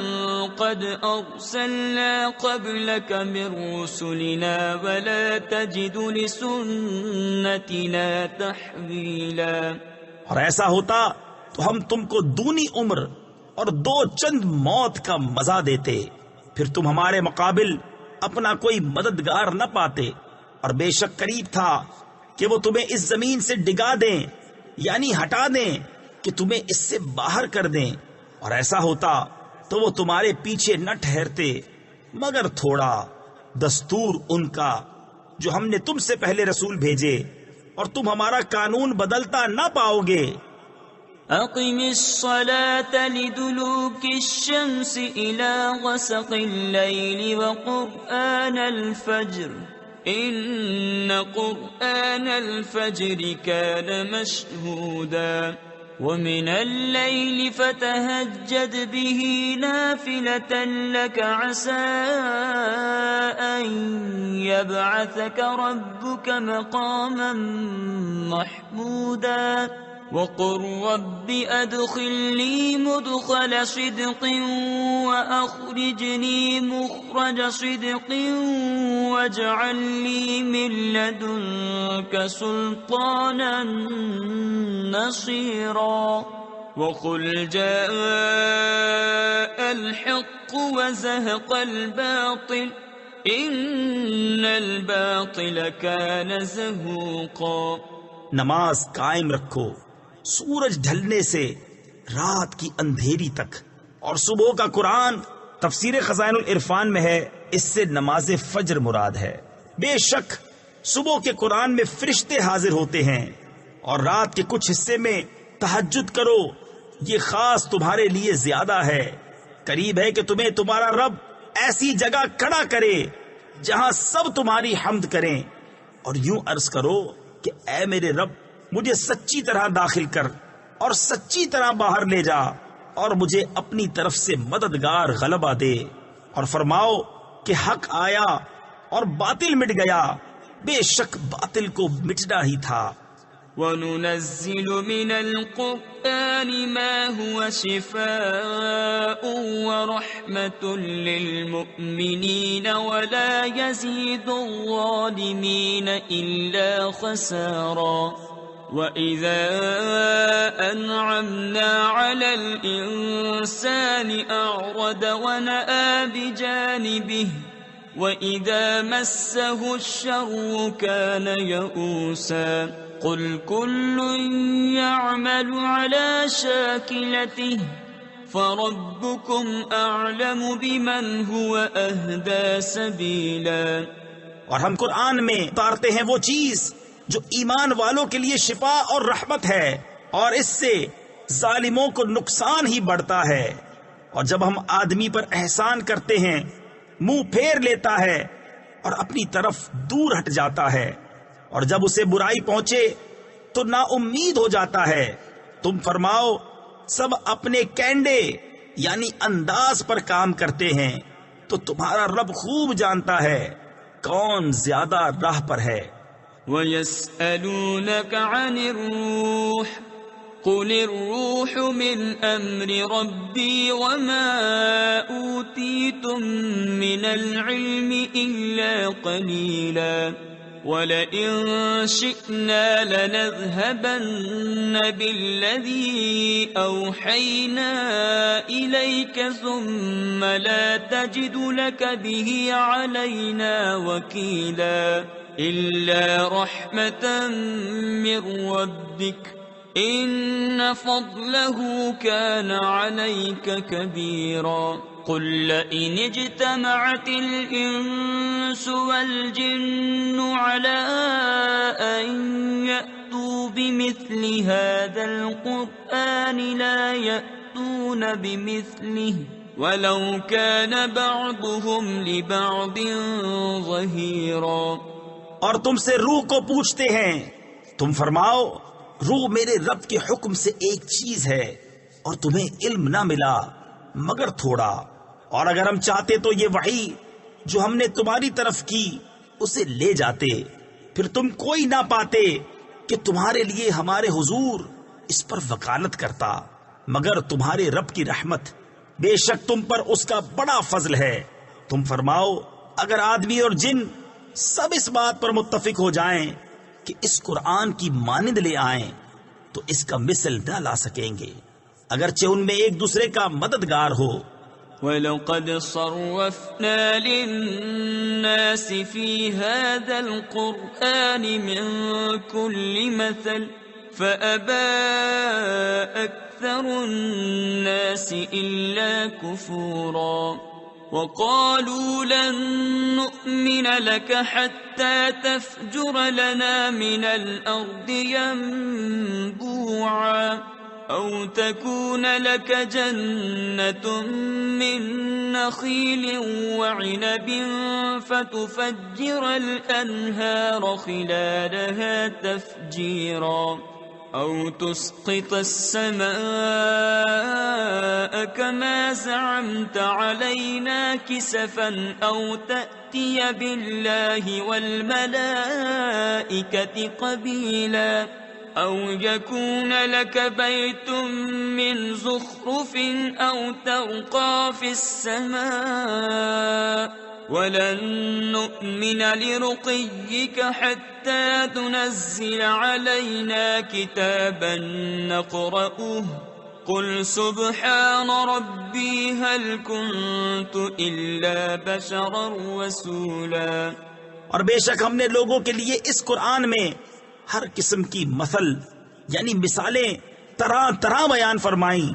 قَدْ أَرْسَلْنَا قَبْلَكَ مِنْ رُسُلِنَا وَلَا تَجِدُ لِسُنَّتِنَا تَحْوِيلًا۔ اور ایسا ہوتا تو ہم تم کو دونی عمر اور دو چند موت کا مزہ دیتے، پھر تم ہمارے مقابل اپنا کوئی مددگار نہ پاتے۔ اور بے شک قریب تھا کہ وہ تمہیں اس زمین سے ڈگا دیں، یعنی ہٹا دیں کہ تمہیں اس سے باہر کر دیں، اور ایسا ہوتا تو وہ تمہارے پیچھے نہ ٹھہرتے مگر تھوڑا، دستور ان کا جو ہم نے تم سے پہلے رسول بھیجے، اور تم ہمارا قانون بدلتا نہ پاؤ گے۔ اقم الصلاة لدلوك الشمس إلى غسق الليل وقرآن الفجر إن قرآن الفجر كان مشهودا ومن الليل فتهجد به نافلة لك عسى أن يبعثك ربك مقاما محمودا وقل رب أدخلني مدخل صدق وأخرجني مخرج صدق واجعل لي من لدنك سلطانا نصيرا وقل جاء الحق وزهق الباطل إن الباطل كان زهوقا. نماز قائم رکھو سورج ڈھلنے سے رات کی اندھیری تک. اور صبح کا قرآن تفسیر خزائن العرفان میں ہے، اس سے نماز فجر مراد ہے. بے شک صبح کے قرآن میں فرشتے حاضر ہوتے ہیں، اور رات کے کچھ حصے میں تہجد کرو، یہ خاص تمہارے لیے زیادہ ہے. قریب ہے کہ تمہیں تمہارا رب ایسی جگہ کھڑا کرے جہاں سب تمہاری حمد کریں، اور یوں عرض کرو کہ اے میرے رب مجھے سچی طرح داخل کر اور سچی طرح باہر لے جا، اور مجھے اپنی طرف سے مددگار غلبہ دے. اور فرماؤ کہ حق آیا اور باطل مٹ گیا، بے شک باطل کو مٹنا ہی تھا. وَنُنَزِّلُ مِنَ الْقُرْآنِ مَا هُوَ شِفَاءٌ وَرَحْمَةٌ لِّلْمُؤْمِنِينَ وَلَا يَزِيدُ الظَّالِمِينَ إِلَّا خَسَارًا. وَإِذَا أَنْعَمْنَا عَلَى الْإِنسَانِ أَعْرَضَ وَنَأَىٰ بِجَانِبِهِ وَإِذَا مَسَّهُ الشَّرُّ كَانَ يَئُوسًا. قل كل يعمل على شاكلته فربكم أعلم بمن هو أهدى سبيلا. اور ہم قرآن میں اتارتے ہیں وہ چیز جو ایمان والوں کے لیے شفا اور رحمت ہے، اور اس سے ظالموں کو نقصان ہی بڑھتا ہے. اور جب ہم آدمی پر احسان کرتے ہیں منہ پھیر لیتا ہے اور اپنی طرف دور ہٹ جاتا ہے، اور جب اسے برائی پہنچے تو نا امید ہو جاتا ہے. تم فرماؤ سب اپنے کینڈے یعنی انداز پر کام کرتے ہیں، تو تمہارا رب خوب جانتا ہے کون زیادہ راہ پر ہے. وَيَسْأَلُونَكَ عَنِ الرُّوحِ قُلِ الرُّوحُ مِنْ أَمْرِ رَبِّي وَمَا أُوتِيتُم مِّنَ الْعِلْمِ إِلَّا قَلِيلًا. وَلَئِن شِئْنَا لَنَذْهَبَنَّ بِالَّذِي أَوْحَيْنَا إِلَيْكَ ثُمَّ لَا تَجِدُ لَكَ بِهِ عَلَيْنَا وَكِيلًا. إِلَّا رَحْمَةً مِّن رَّبِّكَ إِنَّ فَضْلَهُ كَانَ عَلَيْكَ كَبِيرًا. قُل لَّئِنِ اجْتَمَعَتِ الْإِنسُ وَالْجِنُّ عَلَىٰ أَن يَأْتُوا بِمِثْلِ هَٰذَا الْقُرْآنِ لَا يَأْتُونَ بِمِثْلِهِ وَلَوْ كَانَ بَعْضُهُمْ لِبَعْضٍ ظَهِيرًا. اور تم سے روح کو پوچھتے ہیں، تم فرماؤ روح میرے رب کے حکم سے ایک چیز ہے، اور تمہیں علم نہ ملا مگر تھوڑا. اور اگر ہم چاہتے تو یہ وحی جو ہم نے تمہاری طرف کی اسے لے جاتے، پھر تم کوئی نہ پاتے کہ تمہارے لیے ہمارے حضور اس پر وکالت کرتا مگر تمہارے رب کی رحمت، بے شک تم پر اس کا بڑا فضل ہے. تم فرماؤ اگر آدمی اور جن سب اس بات پر متفق ہو جائیں کہ اس قرآن کی مانند لے آئیں تو اس کا مثل نہ لا سکیں گے، اگرچہ ان میں ایک دوسرے کا مددگار ہو. وَلَقَدْ صَرَّفْنَا لِلنَّاسِ فِي هَذَا الْقُرْآنِ مِنْ كُلِّ مَثَلٍ فَأَبَىٰ أَكْثَرُ النَّاسِ إِلَّا كُفُورًا. وَقَالُوا لَن نُّؤْمِنَ لَكَ حَتَّىٰ تَفْجُرَ لَنَا مِنَ الْأَرْضِ يَنبُوعًا. أو تكون لك جنة من نخيل وعنب فتفجر الأنهار خلالها تفجيرا أو تسقط السماء كما زعمت علينا كسفا أو تأتي بالله والملائكة قبيلا أو يكون لك بيت من زخرف أو ترقى في السماء ولن نؤمن لرقيك حتى تنزل علينا كتابا نقرأه قل سبحان ربي هل كنت إلا بشرا رسولا. اور بے شک ہم نے لوگوں کے لیے اس قرآن میں ہر قسم کی مثل یعنی مثالیں طرح طرح بیان فرمائیں،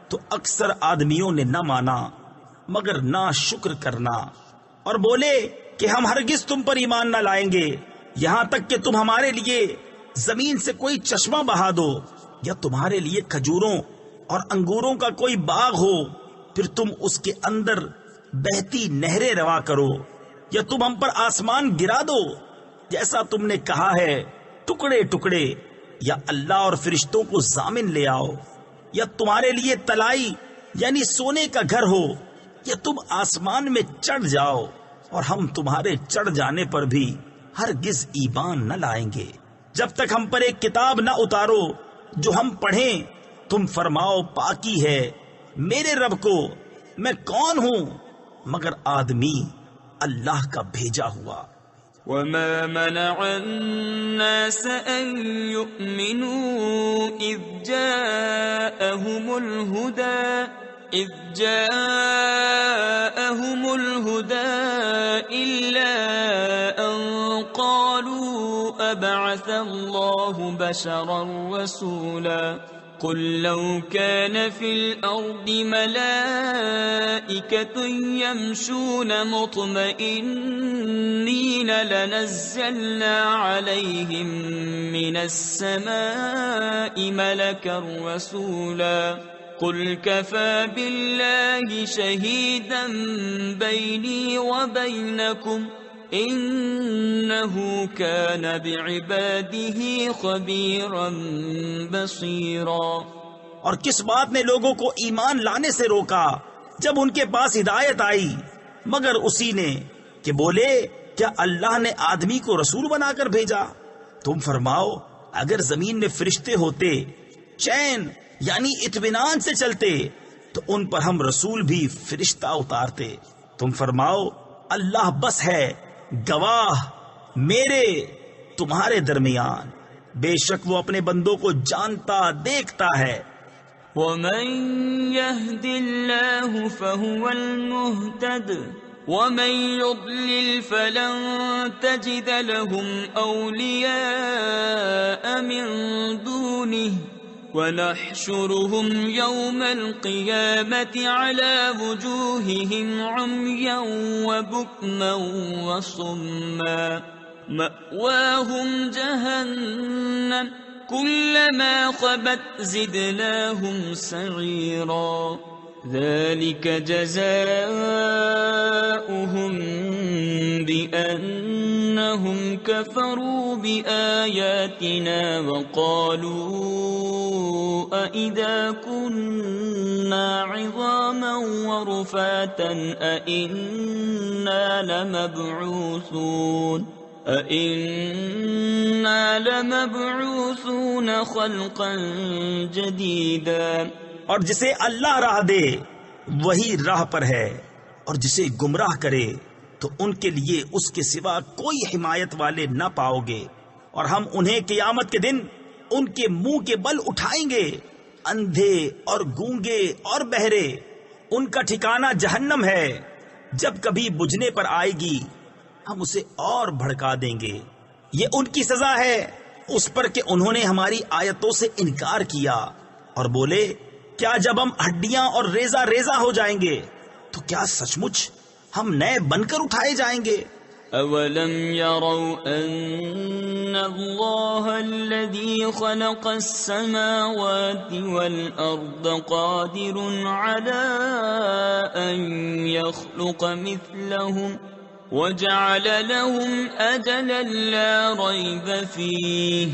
تو اکثر آدمیوں نے نہ مانا مگر نہ شکر کرنا، اور بولے کہ ہم ہرگز تم پر ایمان نہ لائیں گے یہاں تک کہ تم ہمارے لیے زمین سے کوئی چشمہ بہا دو، یا تمہارے لیے کھجوروں اور انگوروں کا کوئی باغ ہو پھر تم اس کے اندر بہتی نہریں روا کرو، یا تم ہم پر آسمان گرا دو جیسا تم نے کہا ہے ٹکڑے ٹکڑے، یا اللہ اور فرشتوں کو ضامن لے آؤ، یا تمہارے لیے تلائی یعنی سونے کا گھر ہو، یا تم آسمان میں چڑھ جاؤ اور ہم تمہارے چڑھ جانے پر بھی ہرگز ایمان نہ لائیں گے جب تک ہم پر ایک کتاب نہ اتارو جو ہم پڑھیں۔ تم فرماؤ پاکی ہے میرے رب کو، میں کون ہوں مگر آدمی اللہ کا بھیجا ہوا۔ وما منع الناس أن يؤمنوا إذ جاءهم الهدى إلا أن قالوا أبعث الله بشرا رسولا قل لو كان في الأرض ملائكة يمشون مطمئنين لنزلنا عليهم من السماء ملكا رسولا قل كفى بالله شهيدا بيني وبينكم إنه كان بعباده خبيرا بصيرا۔ اور کس بات نے لوگوں کو ایمان لانے سے روکا جب ان کے پاس ہدایت آئی مگر اسی نے کہ بولے کیا اللہ نے آدمی کو رسول بنا کر بھیجا؟ تم فرماؤ اگر زمین میں فرشتے ہوتے چین یعنی اطمینان سے چلتے تو ان پر ہم رسول بھی فرشتہ اتارتے۔ تم فرماؤ اللہ بس ہے گواہ میرے تمہارے درمیان، بے شک وہ اپنے بندوں کو جانتا دیکھتا ہے۔ ومن يهد الله فهو المهتد ومن يضلل فلن تجد لهم أولياء من دونه ونحشرهم يوم القيامة على وجوههم عميا وبكما وصما مأواهم جهنم كلما خبت زدناهم سعيرا ذلك جزاؤهم بأنهم كفروا بآياتنا وقالوا أئذا كنا عظاما ورفاتا أئنا لمبعوثون خلقا جديدا۔ اور جسے اللہ راہ دے وہی راہ پر ہے، اور جسے گمراہ کرے تو ان کے لیے اس کے سوا کوئی حمایت والے نہ پاؤ گے، اور ہم انہیں قیامت کے دن ان کے منہ کے بل اٹھائیں گے، اندھے اور گونگے اور بہرے، ان کا ٹھکانہ جہنم ہے، جب کبھی بجھنے پر آئے گی ہم اسے اور بھڑکا دیں گے۔ یہ ان کی سزا ہے اس پر کہ انہوں نے ہماری آیتوں سے انکار کیا اور بولے کیا جب ہم ہڈیاں اور ریزہ ریزہ ہو جائیں گے تو کیا سچ مچ ہم نئے بن کر اٹھائے جائیں گے؟ أولم يروا أن الله الذي خلق السماوات والأرض قادر على أن يخلق مثلهم وجعل لهم أجلا لا ريب فيه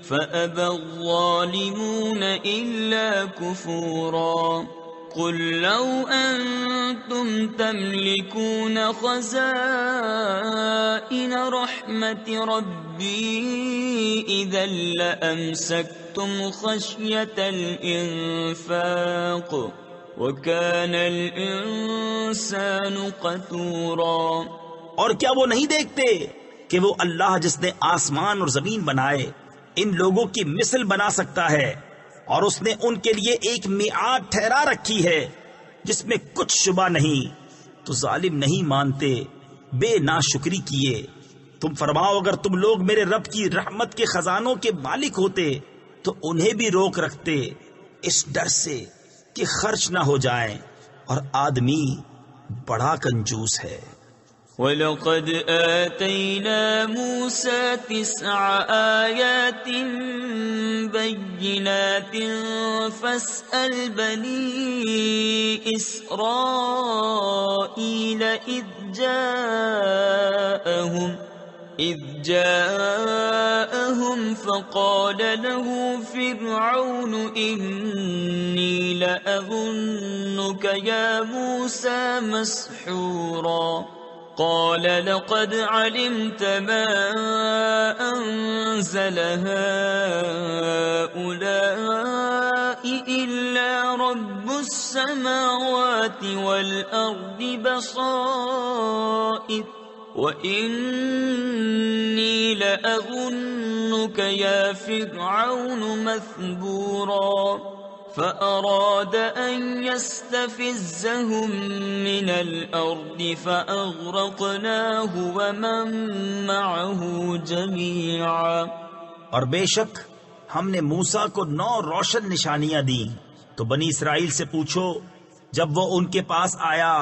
فأبى الظالمون إلا كفورا قل لو أنتم تملكون خزائن رحمة ربي إذا لأمسكتم خشية الإنفاق وكان الإنسان قتورا۔ اور کیا وہ نہیں دیکھتے کہ وہ اللہ جس نے آسمان اور زمین بنائے ان لوگوں کی مثل بنا سکتا ہے، اور اس نے ان کے لیے ایک میعاد ٹھہرا رکھی ہے جس میں کچھ شبہ نہیں، تو ظالم نہیں مانتے، بے ناشکری کیے۔ تم فرماؤ اگر تم لوگ میرے رب کی رحمت کے خزانوں کے مالک ہوتے تو انہیں بھی روک رکھتے اس ڈر سے کہ خرچ نہ ہو جائیں، اور آدمی بڑا کنجوس ہے۔ وَلَقَدْ آتَيْنَا مُوسَى 9 آيَاتٍ بَيِّنَاتٍ فَاسْأَلْ بَنِي إِسْرَائِيلَ إِذْ جاءهم فقال له فرعون إني لأظنك يا موسى مسحورا قال لقد علمت ما أنزل هؤلاء إلا رب السماوات والأرض بصائر وَإِنِّي لَأَظُنُّكَ يَا فِرْعَوْنُ مَثْبُورًا فَأَرَادَ أَن يَسْتَفِزَّهُم مِّنَ الْأَرْضِ فَأَغْرَقْنَاهُ وَمَن مَّعَهُ جَمِيعًا۔ اور بے شک ہم نے موسیٰ کو 9 روشن نشانیاں دیں، تو بنی اسرائیل سے پوچھو۔ جب وہ ان کے پاس آیا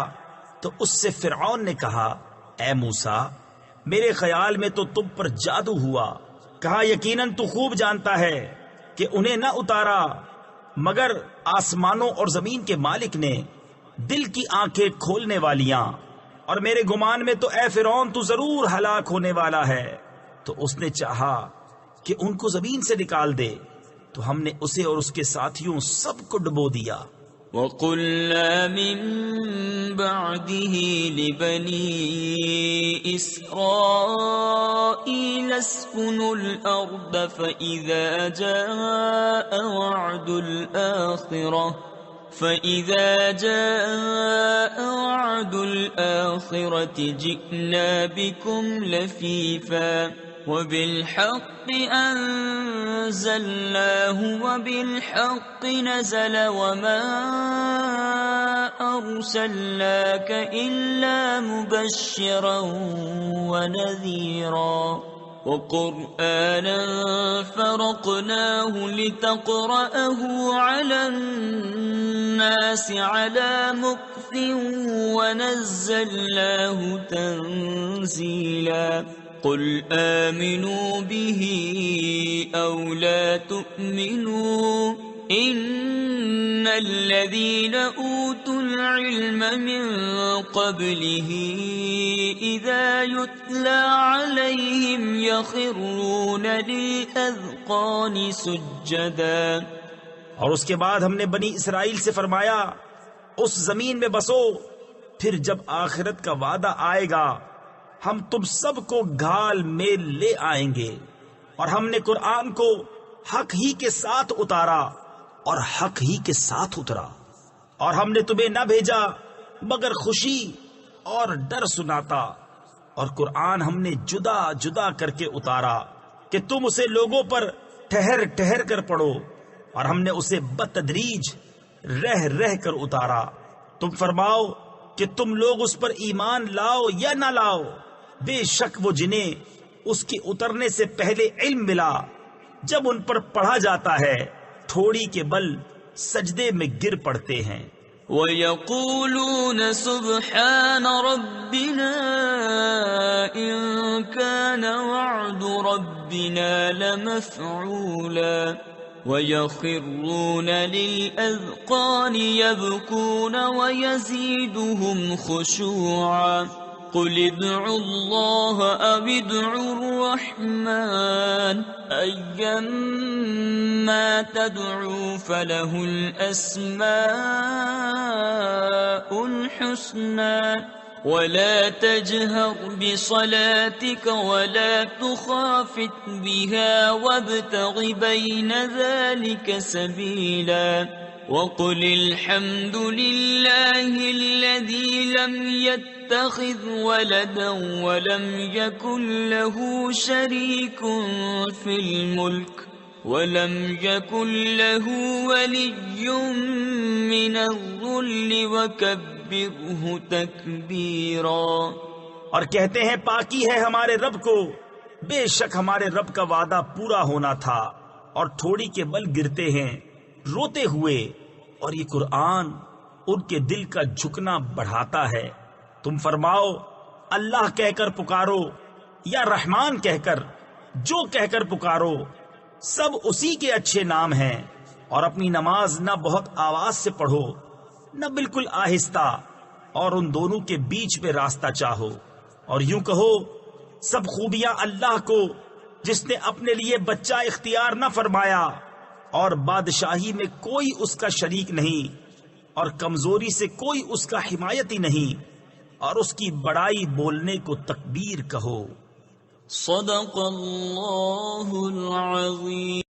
تو اس سے فرعون نے کہا، اے موسیٰ، میرے خیال میں تو تم پر جادو ہوا۔ کہا یقیناً تو خوب جانتا ہے کہ انہیں نہ اتارا مگر آسمانوں اور زمین کے مالک نے، دل کی آنکھیں کھولنے والیاں، اور میرے گمان میں تو اے فرعون تو ضرور ہلاک ہونے والا ہے۔ تو اس نے چاہا کہ ان کو زمین سے نکال دے، تو ہم نے اسے اور اس کے ساتھیوں سب کو ڈبو دیا۔ وَقُلْنَا مِن بَعْدِهِ لِبَنِي إِسْرَائِيلَ اسْكُنُوا الْأَرْضَ فَإِذَا جَاءَ وَعْدُ الْآخِرَةِ جِئْنَا بِكُمْ لَفِيفًا وَبِالْحَقِّ أَنزَلْنَاهُ وَبِالْحَقِّ نَزَلَ وَمَا أَرْسَلْنَاكَ إِلَّا مُبَشِّرًا وَنَذِيرًا وَقُرْآنًا فَرَقْنَاهُ لِتَقْرَأَهُ عَلَى النَّاسِ عَلَى مُكْثٍ وَنَزَّلْنَاهُ تَنزِيلًا قُلْ آمِنُوا بِهِ أَوْ لَا تُؤْمِنُوا إِنَّ الَّذِينَ أُوتُوا الْعِلْمَ مِنْ قَبْلِهِ إِذَا يُتْلَى عَلَيْهِمْ يَخِرُّونَ لِلْأَذْقَانِ سُجَّدًا۔ اور اس کے بعد ہم نے بنی اسرائیل سے فرمایا، اس زمین میں بسو، پھر جب آخرت کا وعدہ آئے گا ہم تم سب کو گھال میں لے آئیں گے۔ اور ہم نے قرآن کو حق ہی کے ساتھ اتارا اور حق ہی کے ساتھ اترا، اور ہم نے تمہیں نہ بھیجا مگر خوشی اور ڈر سناتا، اور قرآن ہم نے جدا جدا کر کے اتارا کہ تم اسے لوگوں پر ٹھہر ٹھہر کر پڑھو، اور ہم نے اسے بتدریج رہ رہ کر اتارا۔ تم فرماؤ کہ تم لوگ اس پر ایمان لاؤ یا نہ لاؤ، بے شک وہ جنہیں اس کے اترنے سے پہلے علم ملا، جب ان پر پڑھا جاتا ہے تھوڑی کے بل سجدے میں گر پڑتے ہیں۔ وَيَقُولُونَ سُبْحَانَ رَبِّنَا إِن كَانَ وَعْدُ رَبِّنَا لَمَفْعُولًا وَيَخِرُّونَ لِلْأَذْقَانِ يَبْكُونَ وَيَزِيدُهُمْ خُشُوعًا قُلِ ادْعُوا اللَّهَ أَوِ ادْعُوا الرَّحْمَنَ أَيًّمَّا تَدْعُوا فَلَهُ الْأَسْمَاءُ الْحُسْنَى وَلَا تَجْهَرْ بِصَلَاتِكَ وَلَا تُخَافِتْ بِهَا وَابْتَغِ بَيْنَ ذَلِكَ سَبِيلًا وَقُلِ الْحَمْدُ لِلَّهِ الَّذِي لَمْ يَتَّخِذْ وَلَدًا وَلَمْ يَكُنْ لَهُ شَرِيكٌ فِي الْمُلْكِ وَلَمْ يَكُنْ لَهُ وَلِيٌّ مِّنَ الذُّلِّ وَكَبِّرْهُ تَكْبِيرًا۔ اور کہتے ہیں پاکی ہے ہمارے رب کو، بے شک ہمارے رب کا وعدہ پورا ہونا تھا، اور تھوڑی کے بل گرتے ہیں روتے ہوئے، اور یہ قرآن ان کے دل کا جھکنا بڑھاتا ہے۔ تم فرماؤ اللہ کہہ کر پکارو یا رحمان کہہ کر، جو کہہ کر پکارو سب اسی کے اچھے نام ہیں، اور اپنی نماز نہ بہت آواز سے پڑھو نہ بالکل آہستہ، اور ان دونوں کے بیچ میں راستہ چاہو، اور یوں کہو سب خوبیاں اللہ کو جس نے اپنے لیے بچہ اختیار نہ فرمایا، اور بادشاہی میں کوئی اس کا شریک نہیں، اور کمزوری سے کوئی اس کا حمایتی نہیں، اور اس کی بڑائی بولنے کو تکبیر کہو۔ صدق اللہ العظیم۔